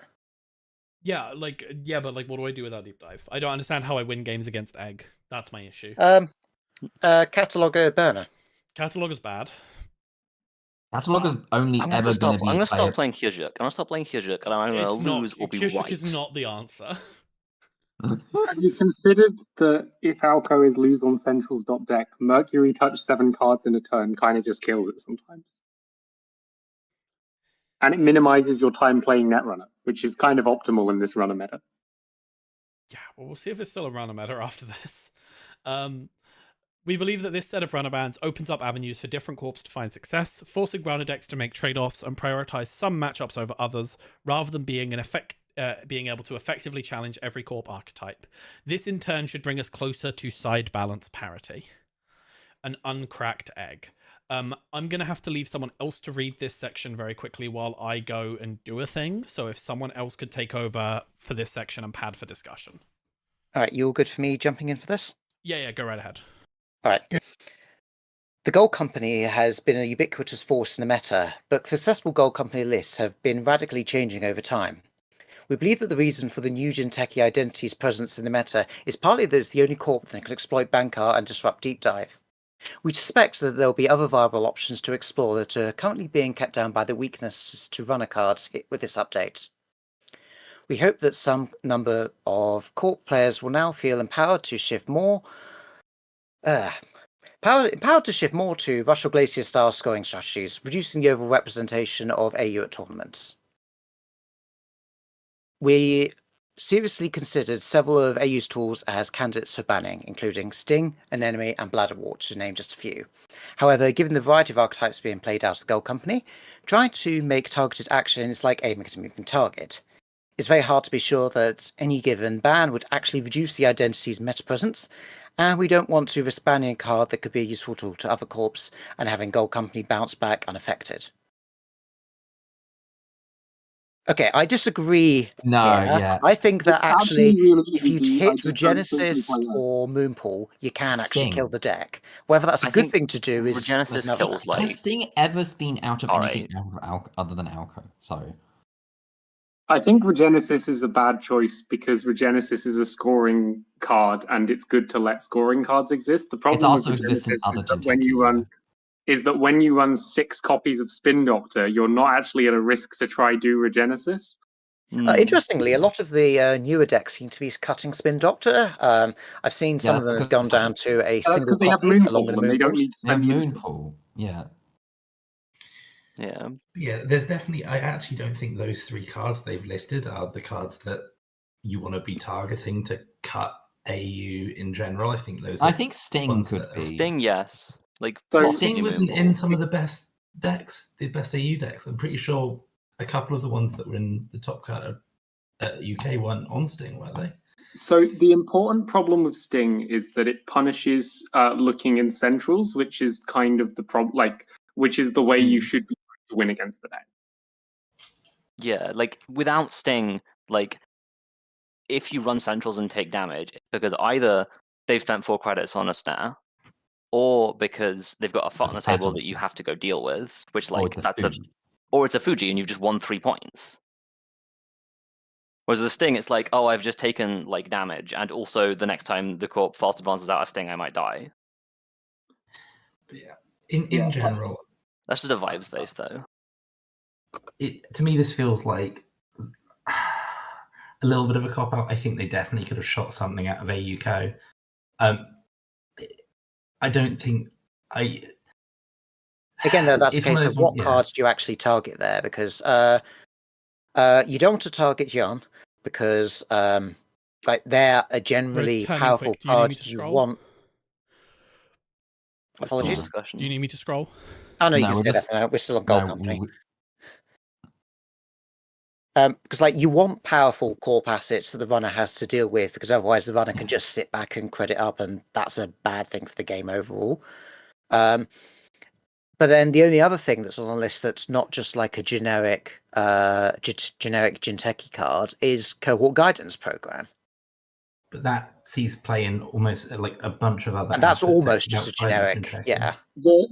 Yeah, but like, what do I do without deep dive? I don't understand how I win games against Egg. That's my issue. Catalog a burner. Catalog is bad. Catalog is only I'm ever going to be. I'm gonna stop playing Hyujuk. I'm gonna stop playing Hyujuk, and I'm gonna lose or be Kyushuk white. is not the answer. Have you considered that if Alco is lose on centrals.deck, Mercury touch 7 cards in a turn kind of just kills it sometimes? And it minimizes your time playing Netrunner, which is kind of optimal in this runner meta. Yeah, well, we'll see if it's still a runner meta after this. We believe that this set of runner bans opens up avenues for different corps to find success, forcing runner decks to make trade-offs and prioritize some matchups over others, rather than being able to effectively challenge every corp archetype. This in turn should bring us closer to side balance parity. An uncracked egg. I'm going to have to leave someone else to read this section very quickly while I go and do a thing. So if someone else could take over for this section and pad for discussion. All right, you all good for me jumping in for this? Yeah, go right ahead. All right. The Gold Company has been a ubiquitous force in the meta, but successful Gold Company lists have been radically changing over time. We believe that the reason for the new Jinteki identity's presence in the meta is partly that it's the only corp that can exploit Bankar and disrupt Deep Dive. We suspect that there will be other viable options to explore that are currently being kept down by the weaknesses to runner cards hit with this update. We hope that some number of corp players will now feel empowered to shift more to Rushell Glacier style scoring strategies, reducing the overall representation of AU at tournaments. We seriously considered several of AU's tools as candidates for banning, including Sting, Anemone, and Bladder Wart, to name just a few. However, given the variety of archetypes being played out of the Gold Company, trying to make targeted action is like aiming at a moving target. It's very hard to be sure that any given ban would actually reduce the identity's meta presence, and we don't want to risk banning a card that could be a useful tool to other corps and having Gold Company bounce back unaffected. Okay, I disagree. Yeah. I think that actually, really if you'd easy. hit I just don't think we Regenesis play that. or Moonpool, you can actually Sting. kill the deck. Whether that's a I good think thing to do is Regenesis another kills, matter. Has Sting ever been out of Alright. anything other than Alco? Sorry. I think Regenesis is a bad choice because Regenesis is a scoring card and it's good to let scoring cards exist. The problem It also with exists in Regenesis other is that when you run 6 copies of Spin Doctor, you're not actually at a risk to try do Regenesis. Interestingly, a lot of the newer decks seem to be cutting Spin Doctor. I've seen some of them have gone down to a single They have copy along with the Moonpool, and they don't Moonpools. need They have to Moonpool. Yeah. Yeah, there's definitely. I actually don't think those 3 cards they've listed are the cards that you want to be targeting to cut AU in general. I think those. I think Sting could be. Sting, yes. Like Sting wasn't in some of the best decks, the best AU decks. I'm pretty sure a couple of the ones that were in the top cut at UK weren't on Sting, were they? So the important problem with Sting is that it punishes looking in centrals, which is kind of the problem. Which is the way you should be to win against the deck. Yeah, like without Sting, like if you run centrals and take damage, because either they've spent 4 credits on a star, or because they've got a foot on the table that you have to go deal with, which like or it's a Fuji and you've just won 3 points. Whereas the Sting, it's like, oh, I've just taken like damage, and also the next time the corp fast advances out a Sting, I might die. But yeah, in general, that's just a vibes base though. To me, this feels like a little bit of a cop out. I think they definitely could have shot something out of AUCO. I don't think Again, though, that's a case of what cards do you actually target there? Because you don't want to target Jan because like they're a generally powerful card you want. Apologies. Do you need me to scroll? Oh no, you can say that. We're still on Gold Company. Because like you want powerful corp assets that the runner has to deal with, because otherwise the runner can just sit back and credit up, and that's a bad thing for the game overall. But then the only other thing that's on the list that's not just like a generic Jinteki card is Cohort Guidance Program. But that sees play in almost like a bunch of other And that's assets almost just a outside of generic, Jinteki. yeah.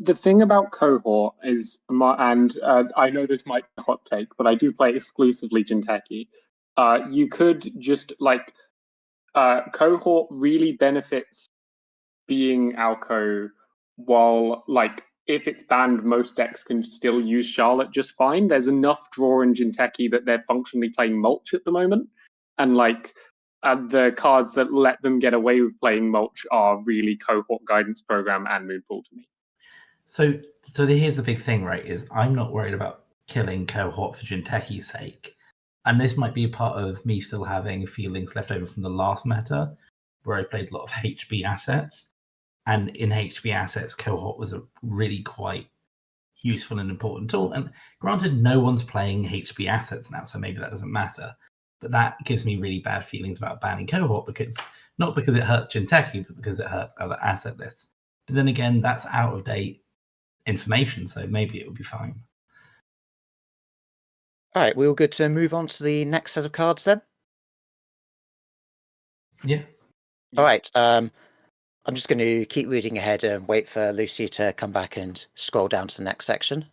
The thing about Cohort is, and I know this might be a hot take, but I do play exclusively Jinteki. You could just like Cohort really benefits being Alco, while like if it's banned, most decks can still use Charlotte just fine. There's enough draw in Jinteki that they're functionally playing Mulch at the moment, and like the cards that let them get away with playing Mulch are really Cohort Guidance Program and Moonpool to me. So here's the big thing, right? Is I'm not worried about killing Cohort for Jinteki's sake, and this might be a part of me still having feelings left over from the last meta, where I played a lot of HB assets, and in HB assets, Cohort was a really quite useful and important tool. And granted, no one's playing HB assets now, so maybe that doesn't matter. But that gives me really bad feelings about banning Cohort, because not because it hurts Jinteki, but because it hurts other asset lists. But then again, that's out of date information, so maybe it would be fine. All right, we're all good to move on to the next set of cards then? Yeah. All right. I'm just going to keep reading ahead and wait for Lucy to come back and scroll down to the next section.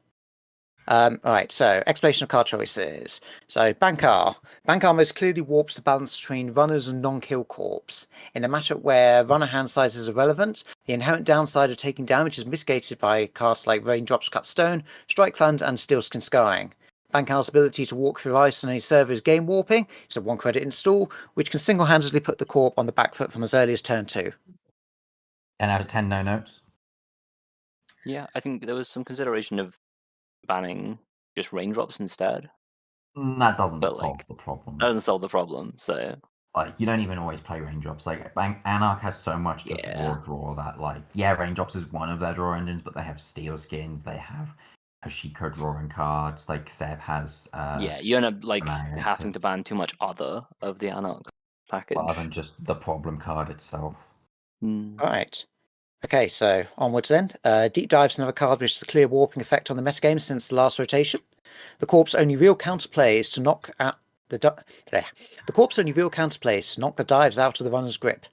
All right, so explanation of card choices. So Bankar. Bankar most clearly warps the balance between runners and non-kill corps. In a matchup where runner hand size is irrelevant, the inherent downside of taking damage is mitigated by cards like Raindrops Cut Stone, Strike Fund, and Steelskin Scarring. Bankar's ability to walk through ice on any server is game warping. It's a 1 credit install, which can single-handedly put the corp on the back foot from as early as turn 2. 10 out of 10 no notes. Yeah, I think there was some consideration of banning just raindrops instead. That doesn't But, solve like, the problem. That doesn't solve the problem, so Like, you don't even always play raindrops. Like, Anarch has so much just raw draw that, like, yeah, raindrops is one of their draw engines, but they have steel skins, they have Ashiko drawing cards, like Seb has. yeah, you end up like Maniacs, having to ban too much other of the Anarch package. other than just the problem card itself. Mm. All right. Okay, so onwards then. Deep Dive's another card which has a clear warping effect on the metagame since the last rotation. The Corp's only real counterplay is to knock out the Corp's only real counterplay is to knock the dives out of the runner's grip.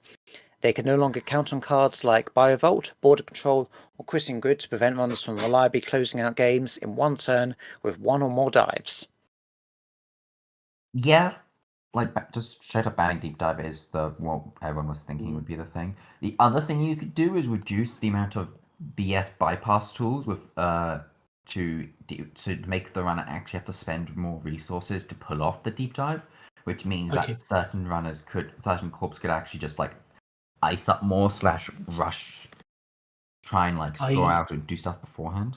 They can no longer count on cards like Biovolt, Border Control, or Christian Grid to prevent runners from reliably closing out games in one turn with one or more dives. Yeah, like just straight up banning Deep Dive is what everyone was thinking would be the thing. The other thing you could do is reduce the amount of BS bypass tools with to make the runner actually have to spend more resources to pull off the Deep Dive, which means that certain corps could actually just like ice up more / rush, try and like score out and do stuff beforehand.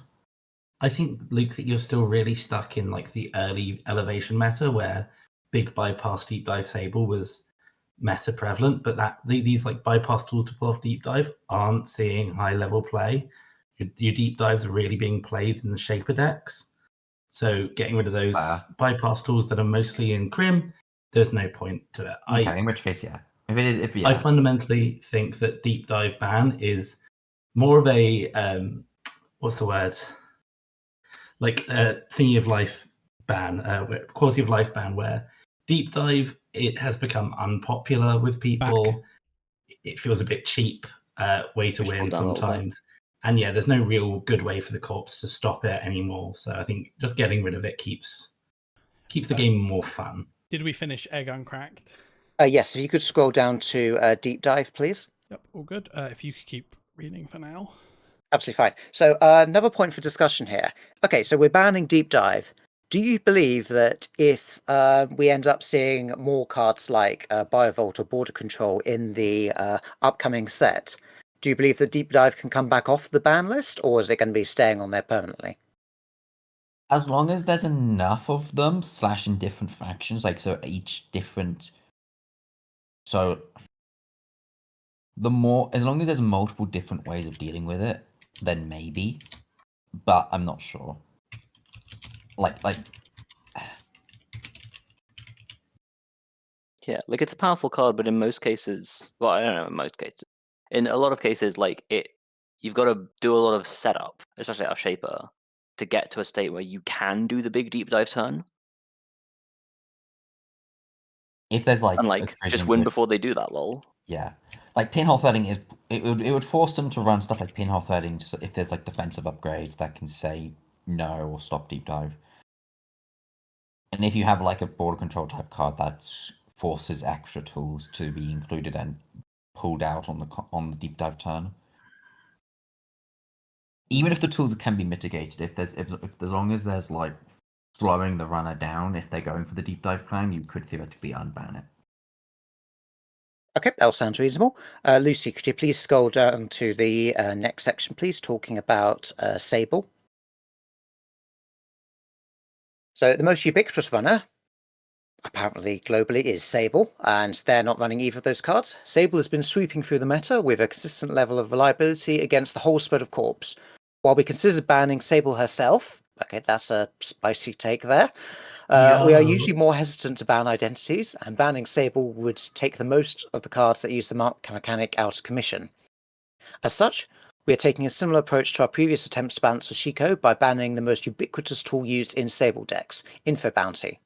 I think, Luke, that you're still really stuck in like the early elevation meta where big bypass deep dive Sable was meta prevalent, but that these like bypass tools to pull off deep dive aren't seeing high level play. Your deep dives are really being played in the shaper decks. So getting rid of those bypass tools that are mostly in Crim, there's no point to it. Okay, in which case, yeah. I fundamentally think that deep dive ban is more of a what's the word? Like thingy of life ban, quality of life ban, where deep dive, it has become unpopular with people. It feels a bit cheap way to win sometimes. And yeah, there's no real good way for the corps to stop it anymore. So I think just getting rid of it keeps the game more fun. Did we finish Egg Uncracked? Yes, if you could scroll down to Deep Dive, please. Yep, all good. If you could keep reading for now. Absolutely fine. So another point for discussion here. Okay, so we're banning Deep Dive. Do you believe that if we end up seeing more cards like Biovolt or Border Control in the upcoming set, do you believe that Deep Dive can come back off the ban list, or is it going to be staying on there permanently? As long as there's enough of them / in different factions, like so each different. So as long as there's multiple different ways of dealing with it, then maybe. But I'm not sure. Yeah, like it's a powerful card, but in most cases, well, I don't know, in most cases, in a lot of cases, like it you've got to do a lot of setup, especially out of Shaper, to get to a state where you can do the big deep dive turn. If there's like and like just win before they do that, lol. Yeah, like pinhole threading is it would force them to run stuff like pinhole threading if there's like defensive upgrades that can say no or stop deep dive. And if you have like a border control type card that forces extra tools to be included and pulled out on the deep dive turn, even if the tools can be mitigated, if as long as there's like slowing the runner down, if they're going for the deep dive plan, you could theoretically unban it. Okay, that all sounds reasonable. Lucy, could you please scroll down to the next section, please, talking about Sable. So the most ubiquitous runner, apparently globally, is Sable, and they're not running either of those cards. Sable has been sweeping through the meta with a consistent level of reliability against the whole spread of corps. While we considered banning Sable herself, okay, that's a spicy take there, we are usually more hesitant to ban identities, and banning Sable would take the most of the cards that use the mechanic out of commission. As such, we are taking a similar approach to our previous attempts to ban Sashiko by banning the most ubiquitous tool used in Sable decks, Info Bounty.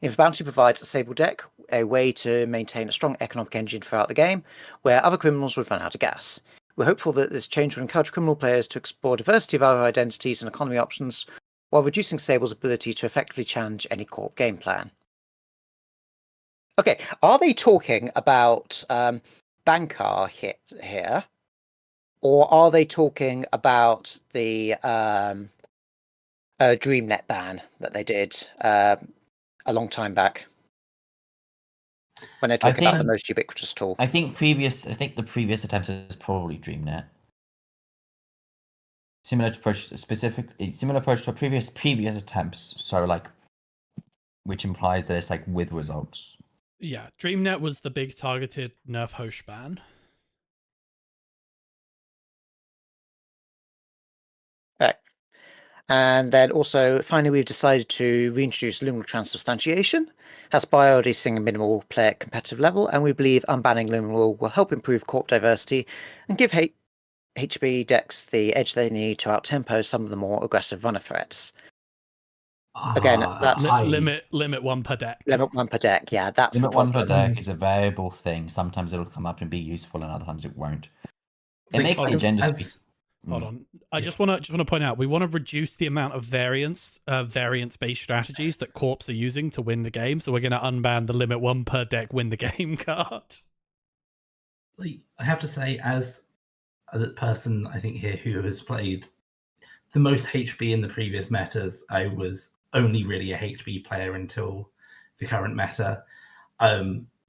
Info Bounty provides a Sable deck a way to maintain a strong economic engine throughout the game, where other criminals would run out of gas. We're hopeful that this change will encourage criminal players to explore a diversity of other identities and economy options, while reducing Sable's ability to effectively challenge any corp game plan. Okay, are they talking about Bankar here? Or are they talking about the DreamNet ban that they did a long time back? When they're talking about the most ubiquitous tool. I think the previous attempts is probably DreamNet. Similar approach to previous attempts. So like, which implies that it's like with results. Yeah, DreamNet was the big targeted nerf Hosh ban. Right. And then also, finally, we've decided to reintroduce Luminal Transubstantiation. Has priority seeing a minimal player competitive level, and we believe unbanning Luminal will help improve corp diversity and give HB decks the edge they need to outtempo some of the more aggressive runner threats. Again, that's limit one per deck. Limit one per deck, yeah, that's limit the problem. One per deck is a variable thing. Sometimes it'll come up and be useful, and other times it won't. It makes the agenda speak. Hold on. I just want to point out, we want to reduce the amount of variance-based strategies that corps are using to win the game. So we're going to unban the limit one per deck win the game card. Like, I have to say, as a person I think here who has played the most HB in the previous metas, I was only really a HB player until the current meta.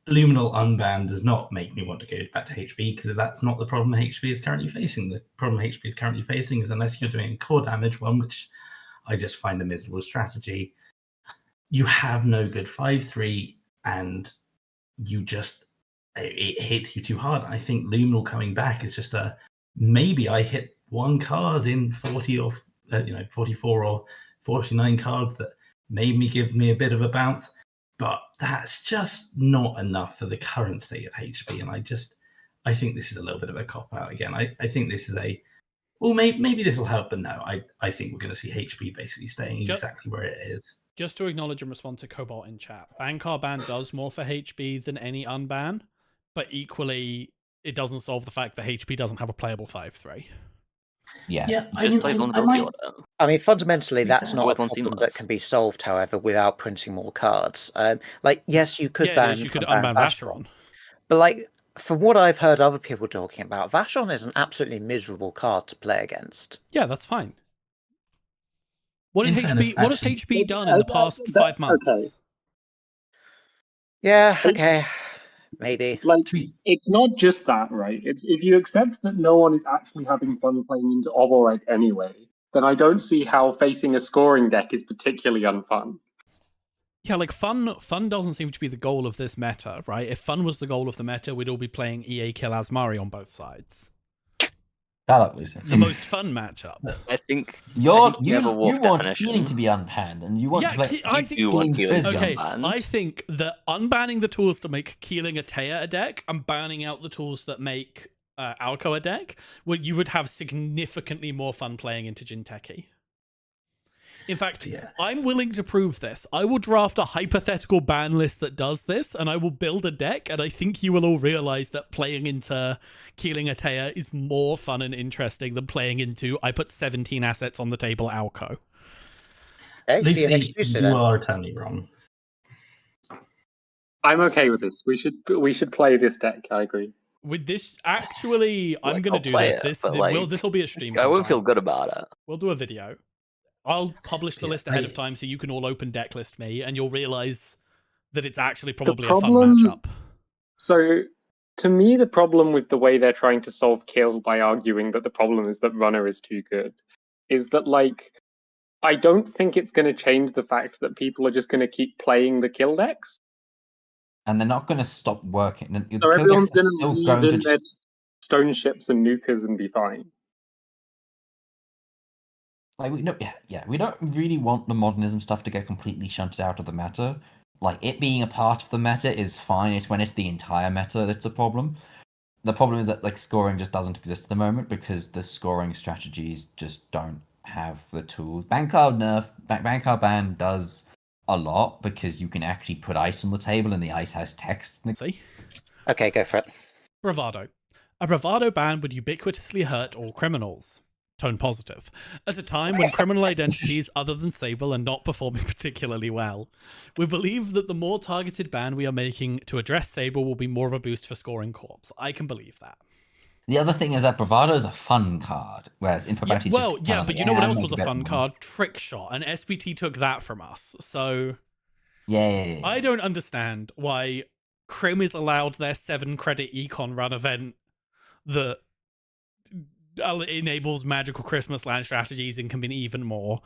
Luminal unban does not make me want to go back to HB, because that's not the problem HB is currently facing. The problem HB is currently facing is, unless you're doing core damage one, which I just find a miserable strategy, you have no good 5/3, and it hits you too hard. I think Luminal coming back is just maybe I hit one card in 40 or 44 or 49 cards that made give me a bit of a bounce. But that's just not enough for the current state of HB, and I think this is a little bit of a cop-out again. I think this is maybe this will help, but no, I think we're going to see HB basically staying exactly where it is. Just to acknowledge and respond to Cobalt in chat, Bankar ban does more for HB than any unban, but equally, it doesn't solve the fact that HB doesn't have a playable 5/3. Yeah. Just play vulnerability order. I mean, fundamentally, that's not a problem that can be solved, however, without printing more cards. Yes, you could ban. You could unban Vacheron. But from what I've heard other people talking about, Vacheron is an absolutely miserable card to play against. Yeah, that's fine. What has HB done in the past 5 months? Okay. Yeah, okay. Maybe. It's not just that, right? If you accept that no one is actually having fun playing into Oboreg anyway, then I don't see how facing a scoring deck is particularly unfun. Yeah, fun doesn't seem to be the goal of this meta, right? If fun was the goal of the meta, we'd all be playing EA Kill Asmari on both sides. The most fun matchup. I think you want Keeling to be unbanned, and you want to play. I think Keeling I think that unbanning the tools to make Keeling a Teia a deck, and banning out the tools that make Alcoa deck, where you would have significantly more fun playing into Jinteki. In fact, I'm willing to prove this. I will draft a hypothetical ban list that does this, and I will build a deck, and I think you will all realize that playing into Keeling Atea is more fun and interesting than playing into I put 17 assets on the table Alco. Lucy, you are totally wrong. I'm okay with this. We should play this deck. I agree. With this, actually, I'm going to do this. This will be a stream. I won't feel good about it. We'll do a video. I'll publish the list ahead of time so you can all open deck list me, and you'll realize that it's actually probably a fun matchup. So, to me, the problem with the way they're trying to solve kill by arguing that the problem is that runner is too good is that, like, I don't think it's going to change the fact that people are just going to keep playing the kill decks. And they're not going to stop working. So everyone's going to leave in their stone ships and nukers and be fine. Like we don't really want the modernism stuff to get completely shunted out of the meta. Like it being a part of the meta is fine. It's when it's the entire meta that's a problem. The problem is that like scoring just doesn't exist at the moment because the scoring strategies just don't have the tools. Bancard ban does a lot because you can actually put ice on the table and the ice has text. See? Okay, go for it. Bravado. A bravado ban would ubiquitously hurt all criminals. Tone positive. At a time when criminal identities other than Sable are not performing particularly well, we believe that the more targeted ban we are making to address Sable will be more of a boost for scoring corps. I can believe that. The other thing is that Bravado is a fun card, whereas Infobounty but you know what else was a fun card? Trick Shot, and SBT took that from us. So yeah. I don't understand why Crim is allowed their 7-credit econ run event that enables magical Christmas land strategies and can be even more.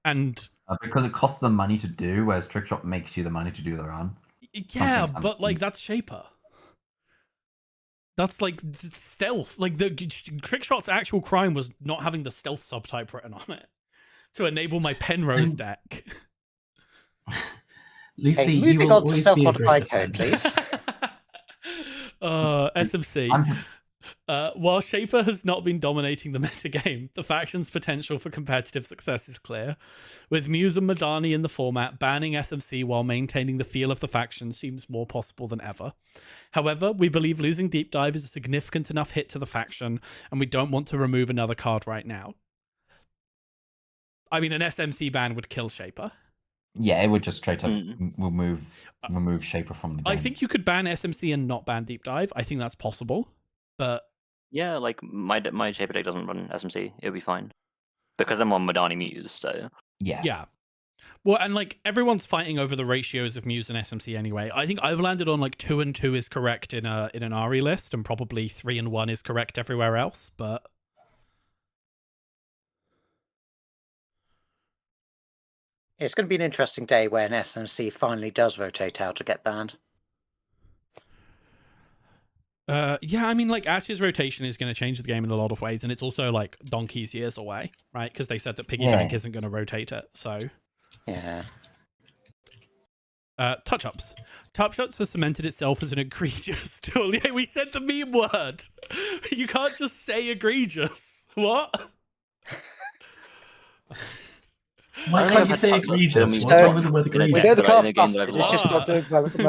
And because it costs them money to do, whereas Trick Shot makes you the money to do the run. Yeah, but like that's Shaper. That's like stealth. Like the Trick Shot's actual crime was not having the stealth subtype written on it to enable my Penrose deck. Lucy, moving on to self-modified code, please. SMC. While Shaper has not been dominating the metagame, the faction's potential for competitive success is clear. With Muse and Madani in the format, banning SMC while maintaining the feel of the faction seems more possible than ever. However, we believe losing Deep Dive is a significant enough hit to the faction, and we don't want to remove another card right now. I mean, an SMC ban would kill Shaper. Yeah, it would just straight up remove Shaper from the game. I think you could ban SMC and not ban Deep Dive. I think that's possible. But yeah, like my Shaper deck doesn't run SMC. It'll be fine because I'm on Madani Muse. So yeah. Well, and like everyone's fighting over the ratios of Muse and SMC anyway. I think I've landed on like 2 and 2 is correct in an RE list, and probably 3 and 1 is correct everywhere else. But it's going to be an interesting day when SMC finally does rotate out to get banned. Yeah, I mean, like, Ash's rotation is going to change the game in a lot of ways, and it's also, like, donkey's years away, right? Because they said that Piggybank isn't going to rotate it, so... Yeah. Touch-ups. Touch-ups has cemented itself as an egregious tool. Yeah, we said the meme word! You can't just say egregious. What? Why can't you say egregious? What's wrong with the word egregious? We know the card's busted, it's just not doing well at the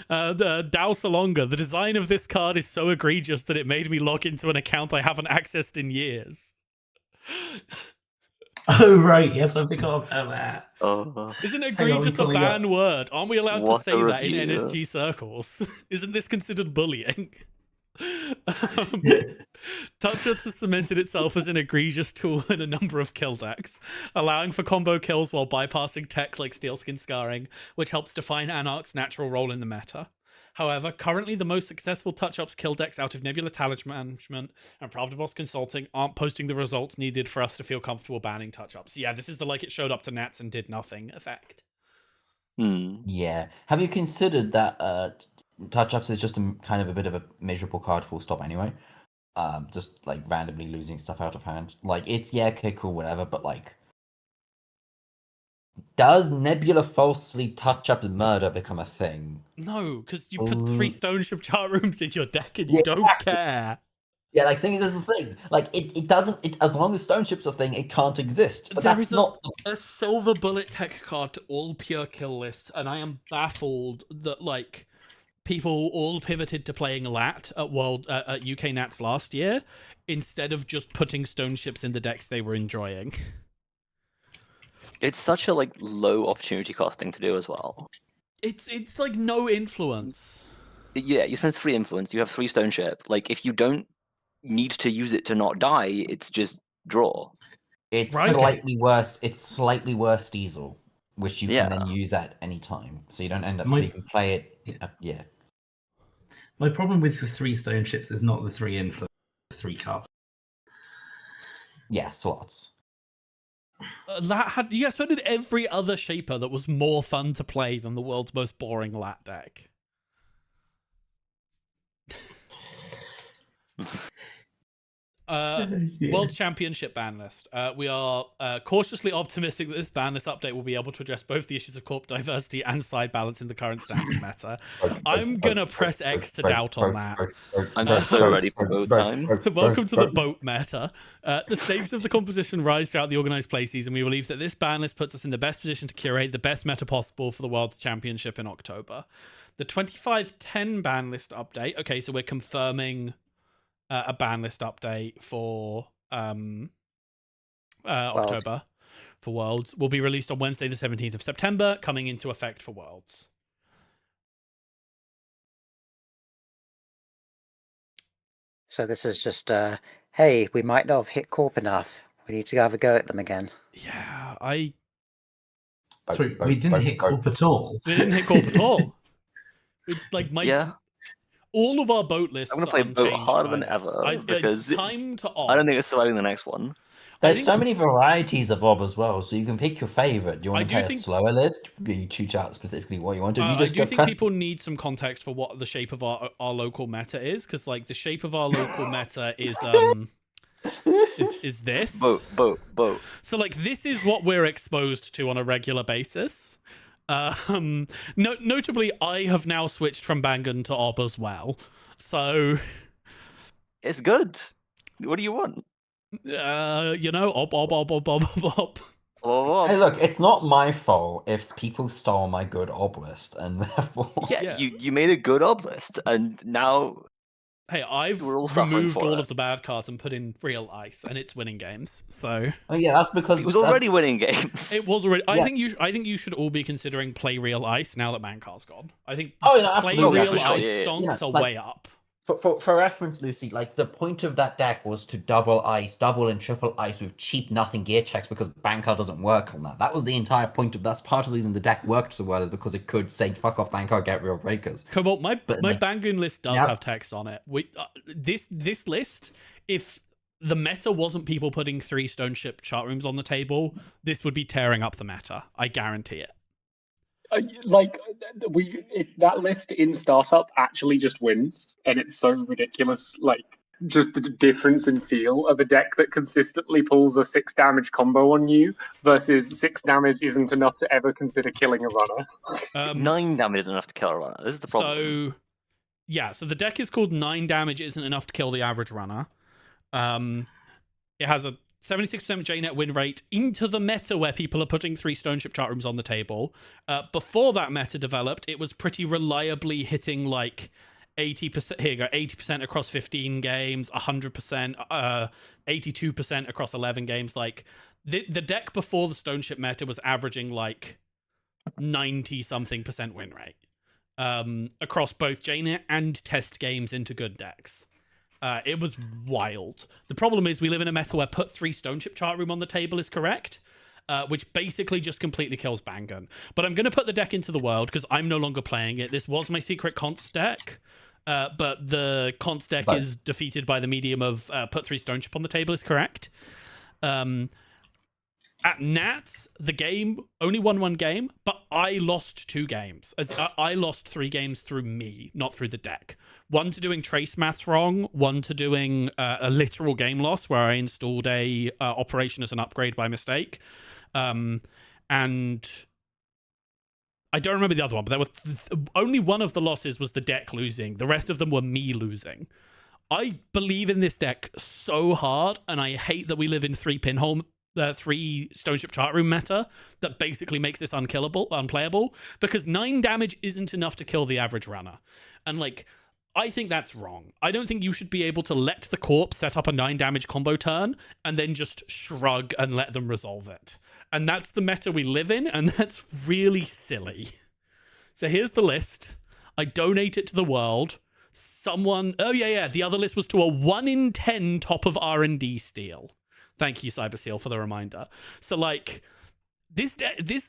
moment. Douse longer. The design of this card is so egregious that it made me log into an account I haven't accessed in years. Oh, right. Yes, I forgot about that. Isn't egregious a banned word? Aren't we allowed to say that in NSG circles? Isn't this considered bullying? Touch-ups has cemented itself as an egregious tool in a number of kill decks, allowing for combo kills while bypassing tech like Steelskin Scarring, which helps define Anarch's natural role in the meta. However, currently the most successful touch-ups kill decks out of Nebula Talent Management and Pravdivos Consulting aren't posting the results needed for us to feel comfortable banning touch-ups. Yeah, this is the like it showed up to Nats and did nothing effect. Yeah. Have you considered that touch-ups is just kind of a bit of a measurable card full stop anyway? Just like randomly losing stuff out of hand. Like it's okay, cool, whatever, but like Does Nebula falsely touch up murder become a thing? No, because you put 3 stone ship chart rooms in your deck and you don't care. Yeah, like thing is the thing. Like it doesn't. As long as stone ship's a thing, it can't exist. But There that's is not. a silver bullet tech card to all pure kill lists, and I am baffled that like people all pivoted to playing Lat at UK Nats last year instead of just putting stone ships in the decks they were enjoying. It's such a like low opportunity cost thing to do as well. It's like no influence. Yeah, you spend 3 influence, you have 3 stone ship. Like if you don't need to use it to not die, it's just draw. It's Right. slightly worse. It's slightly worse diesel, which you Yeah. can then use at any time. So you don't end up. So you can play it. Yeah. My problem with the 3 stone ships is not the 3 influence, the 3 cards. Yeah, slots. Lat had so did every other shaper that was more fun to play than the world's most boring Lat deck. World Championship ban list. We are cautiously optimistic that this ban list update will be able to address both the issues of corp diversity and side balance in the current standard meta. I'm gonna press X to doubt on that. I'm so ready for boat time. Welcome to the boat meta. The stakes of the composition rise throughout the organized play season. We believe that this ban list puts us in the best position to curate the best meta possible for the World Championship in October. The 25-10 ban list update. Okay, so we're confirming a ban list update for October for Worlds will be released on Wednesday the 17th of September, coming into effect for Worlds. So this is just, hey, we might not have hit corp enough. We need to have a go at them again. Yeah, Sorry, we didn't hit corp at all. We didn't hit corp at all. Yeah. All of our boat lists. I'm gonna play boat harder than ever because time to off. I don't think it's surviving the next one. There's so many varieties of ob as well, so you can pick your favorite. Do you want to play a slower list? You choose out specifically what you want to do. I do think people need some context for what the shape of our local meta is, because like the shape of our local meta is this boat. So like this is what we're exposed to on a regular basis. Notably, I have now switched from Bangan to ob as well, so it's good. What do you want? Ob. Hey, look, it's not my fault if people stole my good ob list, and therefore you made a good ob list, and now hey, I've removed all of the bad cards and put in real ice, and it's winning games. So that's because it was already winning games. It was already. I think you should all be considering play real ice now that Mancar's gone. I think play real ice stonks are way up. For reference, Lucy, like the point of that deck was to double and triple ice with cheap nothing gear checks because Bankar doesn't work on that. That was the entire point of that's part of the reason the deck worked so well is because it could say fuck off Bankar, get real breakers. Cobalt, my Bangoon list does have text on it. This list, if the meta wasn't people putting 3 stone ship chart rooms on the table, this would be tearing up the meta. I guarantee it. If that list in startup actually just wins, and it's so ridiculous, like just the difference in feel of a deck that consistently pulls a 6 damage combo on you versus 6 damage isn't enough to ever consider killing a runner. 9 damage isn't enough to kill a runner. This is the problem. So the deck is called 9 damage isn't enough to kill the average runner. It has a 76% JNet win rate into the meta where people are putting 3 stone ship chart rooms on the table. Before that meta developed, it was pretty reliably hitting like 80%. Here you go, 80% across 15 games, 100%, 82% across 11 games. Like the deck before the stone ship meta was averaging like 90-something% win rate across both JNet and test games into good decks. It was wild. The problem is we live in a meta where put 3 stone ship chart room on the table is correct, which basically just completely kills Bangun. But I'm going to put the deck into the world because I'm no longer playing it. This was my secret const deck, but the const deck is defeated by the medium of put 3 stone ship on the table is correct. At Nats, the game only won 1 game, but I lost 2 games. I lost 3 games through me, not through the deck. 1 to doing trace maths wrong, 1 to doing a literal game loss where I installed a operation as an upgrade by mistake. And and I don't remember the other one, but there were only one of the losses was the deck losing. The rest of them were me losing. I believe in this deck so hard, and I hate that we live in 3 Stoneship Chart Room meta that basically makes this unplayable, because 9 damage isn't enough to kill the average runner. And like, I think that's wrong. I don't think you should be able to let the corpse set up a 9 damage combo turn and then just shrug and let them resolve it. And that's the meta we live in, and that's really silly. So here's the list. I donate it to the world. The other list was to a 1 in 10 top of R&D steal. Thank you, Cyberseal, for the reminder. So, like, this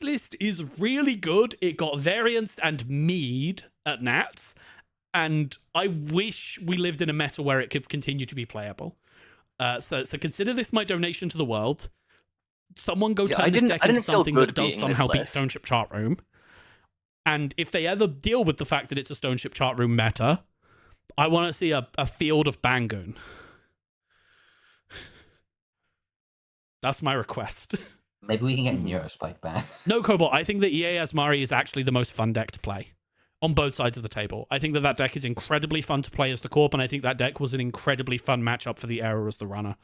list is really good. It got variance and mead at Nats, and I wish we lived in a meta where it could continue to be playable. So consider this my donation to the world. Someone go turn this deck into something that does somehow beat Stoneship Chart Room. And if they ever deal with the fact that it's a Stoneship Chart Room meta, I want to see a field of Bangoon. That's my request. Maybe we can get Neurospike back. No, Cobalt, I think that EA Asmari is actually the most fun deck to play on both sides of the table. I think that deck is incredibly fun to play as the Corp, and I think that deck was an incredibly fun matchup for the era as the runner.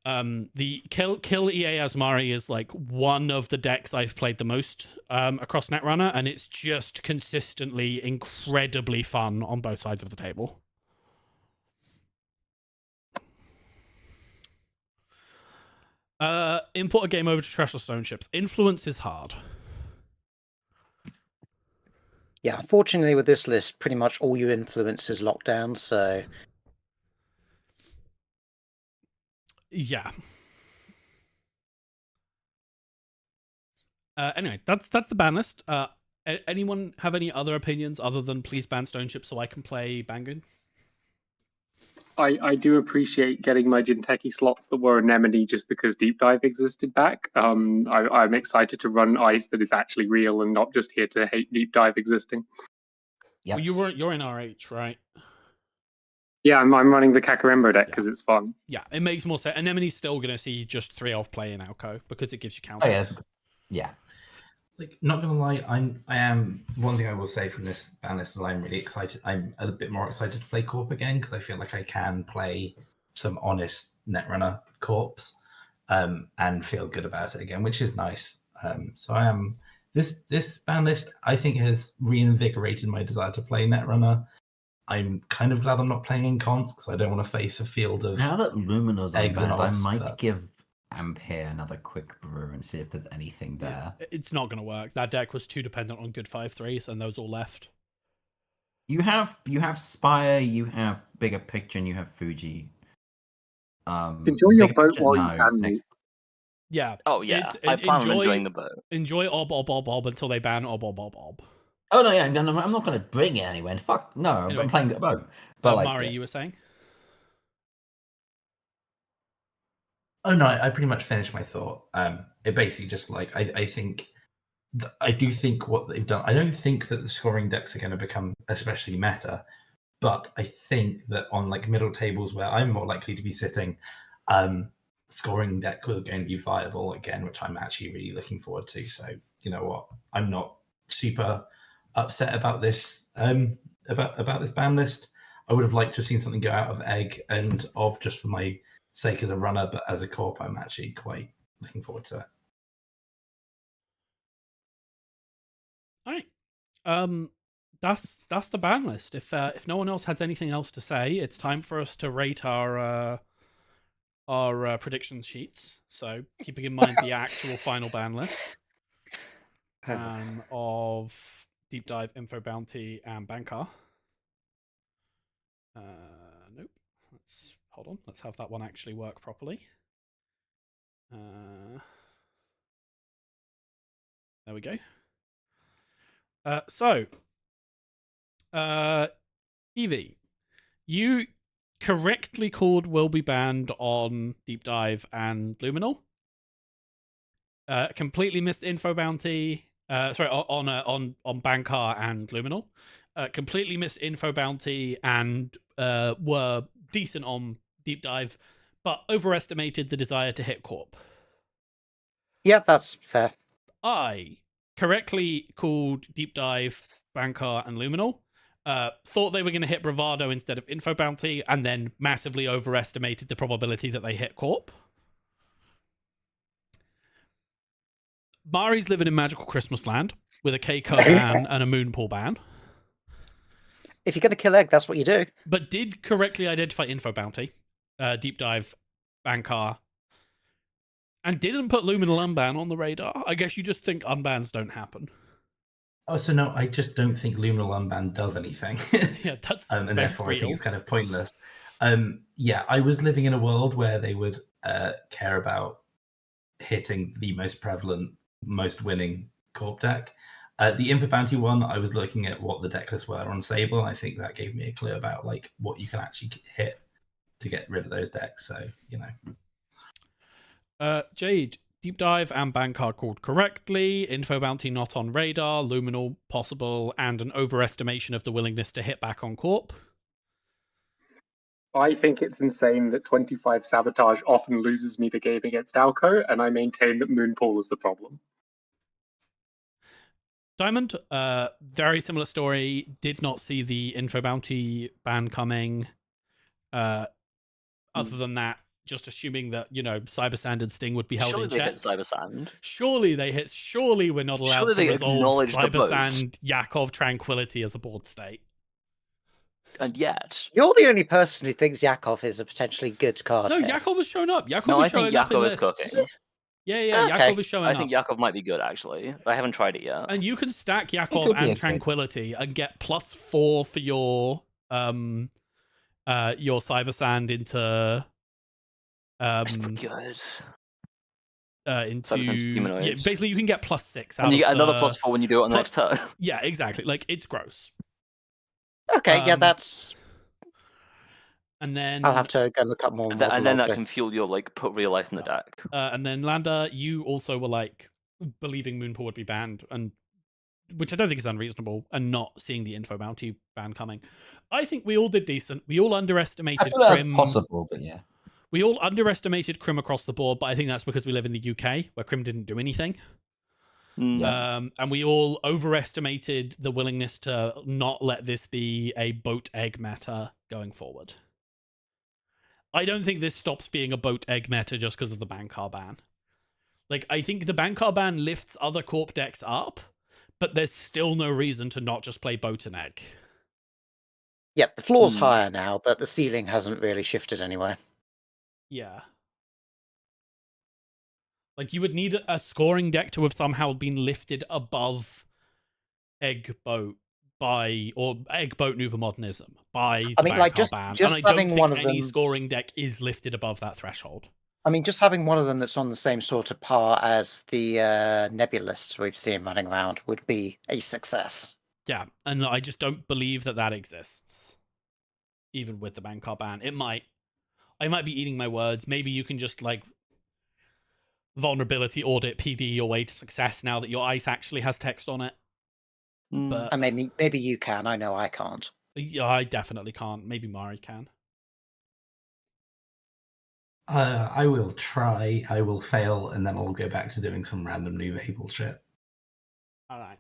The Kill EA Asmari is like one of the decks I've played the most across Netrunner, and it's just consistently incredibly fun on both sides of the table. Import a game over to Treasure Stone Ships. Influence is hard. Yeah, unfortunately with this list, pretty much all your influence is locked down, so... Yeah. Anyway, that's the ban list. Anyone have any other opinions other than please ban Stone Ship so I can play Bangoon? I do appreciate getting my Jinteki slots that were Anemone just because Deep Dive existed back. I'm excited to run ice that is actually real and not just here to hate Deep Dive existing. Yeah, well, you're in RH, right? Yeah, I'm running the Kakarembo deck because it's fun. Yeah, it makes more sense. Anemone's still going to see just 3 off play in Alco because it gives you counters. Oh, yeah. Like, not gonna lie, I am one thing I will say from this ban list is I'm really excited. I'm a bit more excited to play Corp again because I feel like I can play some honest Netrunner Corps and feel good about it again, which is nice. So I am this ban list I think has reinvigorated my desire to play Netrunner. I'm kind of glad I'm not playing in cons because I don't want to face a field of now that Luminous eggs on and band, ops, I might give Ampere another quick brew and see if there's anything there. It's not going to work. That deck was too dependent on good 5/3s, and those all left. You have Spire, you have Bigger Picture, and you have Fuji. Enjoy your boat while you can. Next... Yeah. Oh yeah, I plan on enjoying the boat. Enjoy ob until they ban ob. Oh no, yeah, no, I'm not going to bring it anywhere. Fuck no, anyway, I'm playing the boat. But like, Mari, you were saying? Oh no, I pretty much finished my thought. It basically just like I think I do think what they've done. I don't think that the scoring decks are going to become especially meta, but I think that on like middle tables where I'm more likely to be sitting, scoring deck are going to be viable again, which I'm actually really looking forward to. So you know what, I'm not super upset about this about this ban list. I would have liked to have seen something go out of Egg and Ob just for my sake as a runner, but as a corp, I'm actually quite looking forward to it. All right, that's the ban list. If no one else has anything else to say, it's time for us to rate our prediction sheets. So keeping in mind the actual final ban list of Deep Dive, Info Bounty, and Bankar. Nope. Hold on. Let's have that one actually work properly. There we go. So, Evie, you correctly called will be banned on Deep Dive and Luminal. Completely missed Info Bounty. On Bankar and Luminal. Completely missed Info Bounty and were decent on Deep Dive, but overestimated the desire to hit Corp. Yeah, that's fair. I correctly called Deep Dive, Bankar, and Luminal. Thought they were going to hit Bravado instead of Info Bounty, and then massively overestimated the probability that they hit Corp. Mari's living in Magical Christmas Land with a K-Cur ban and a Moonpool ban. If you're going to kill Egg, that's what you do. But did correctly identify Info Bounty, Deep Dive, Bankar, and didn't put Luminal Unban on the radar. I guess you just think unbans don't happen. Oh, so no, I just don't think Luminal Unban does anything. Yeah, that's and therefore I think it's kind of pointless. Yeah, I was living in a world where they would care about hitting the most prevalent, most winning Corp deck. The Info Bounty one, I was looking at what the deck lists were on Sable. I think that gave me a clue about like what you can actually hit to get rid of those decks. So, you know. Jade, Deep Dive and Bankar called correctly. Info Bounty not on radar. Luminal possible, and an overestimation of the willingness to hit back on Corp. I think it's insane that 25 Sabotage often loses me the game against Alco, and I maintain that Moonpool is the problem. Diamond, very similar story. Did not see the Info Bounty ban coming. Other than that, just assuming that, you know, Cyber Sand and Sting would be held Surely in they check. hit Cyber Sand. Surely they hit. Surely we're not allowed Surely to they resolve acknowledge the Cyber vote. Sand, Yakov, Tranquility as a board state. And yet, You're the only person who thinks Yakov is a potentially good card. No, here. Yakov has shown up. Yakov no, is I think showing up in Yakov is lists. cooking. Yeah, Okay. Yakov is showing up. I think Yakov might be good, actually. I haven't tried it yet. And you can stack could Yakov be and okay. Tranquility and get +4 for your Cyber Sand into It's pretty good. into Cyber Sand's humanoids. yeah, basically you can get +6 out And you get of another the- +4 when you do it on the next turn. Yeah, exactly. Like, it's gross. Okay, yeah, Um, that's. And then I'll have to go look up more. And then model that log can lists. fuel your like put real life in the deck. and then Landa, you also were like believing Moonpool would be banned, and which I don't think is unreasonable, and not seeing the Info Bounty ban coming. I think we all did decent. We all I underestimated feel that's Crim. possible, but yeah. We all underestimated Crim across the board, but I think that's because we live in the UK, where Crim didn't do anything. Yeah. And we all overestimated the willingness to not let this be a boat egg meta going forward. I don't think this stops being a boat egg meta just because of the Bankar ban. Like, I think the Bankar ban lifts other Corp decks up, but there's still no reason to not just play boat and egg. Yeah, the floor's higher now, but the ceiling hasn't really shifted anyway. Yeah. Like, you would need a scoring deck to have somehow been lifted above egg boat or egg boat Nuva Modernism by the Bankar ban. And I don't having think one of any them. scoring deck is lifted above that threshold. I mean, just having one of them that's on the same sort of par as the Nebulists we've seen running around would be a success. Yeah, and I just don't believe that exists. Even with the Bankar ban. I might be eating my words. Maybe you can just, like, vulnerability audit PD your way to success now that your ice actually has text on it. But And maybe you can. I know I can't. yeah, I definitely can't. Maybe Mari can. I will try, I will fail, and then I'll go back to doing some random new Able shit. All right.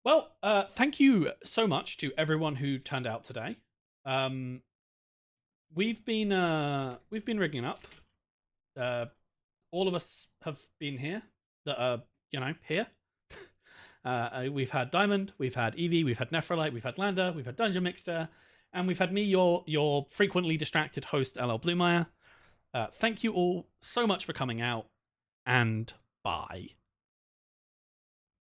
Well, thank you so much to everyone who turned out today. We've been rigging up. All of us have been here that are, here. We've had Diamond, we've had Evie, we've had Nephrolite, we've had Landa, we've had Dungeon Mixter, and we've had me, your frequently distracted host, LL Bluemeyer. Thank you all so much for coming out, and bye.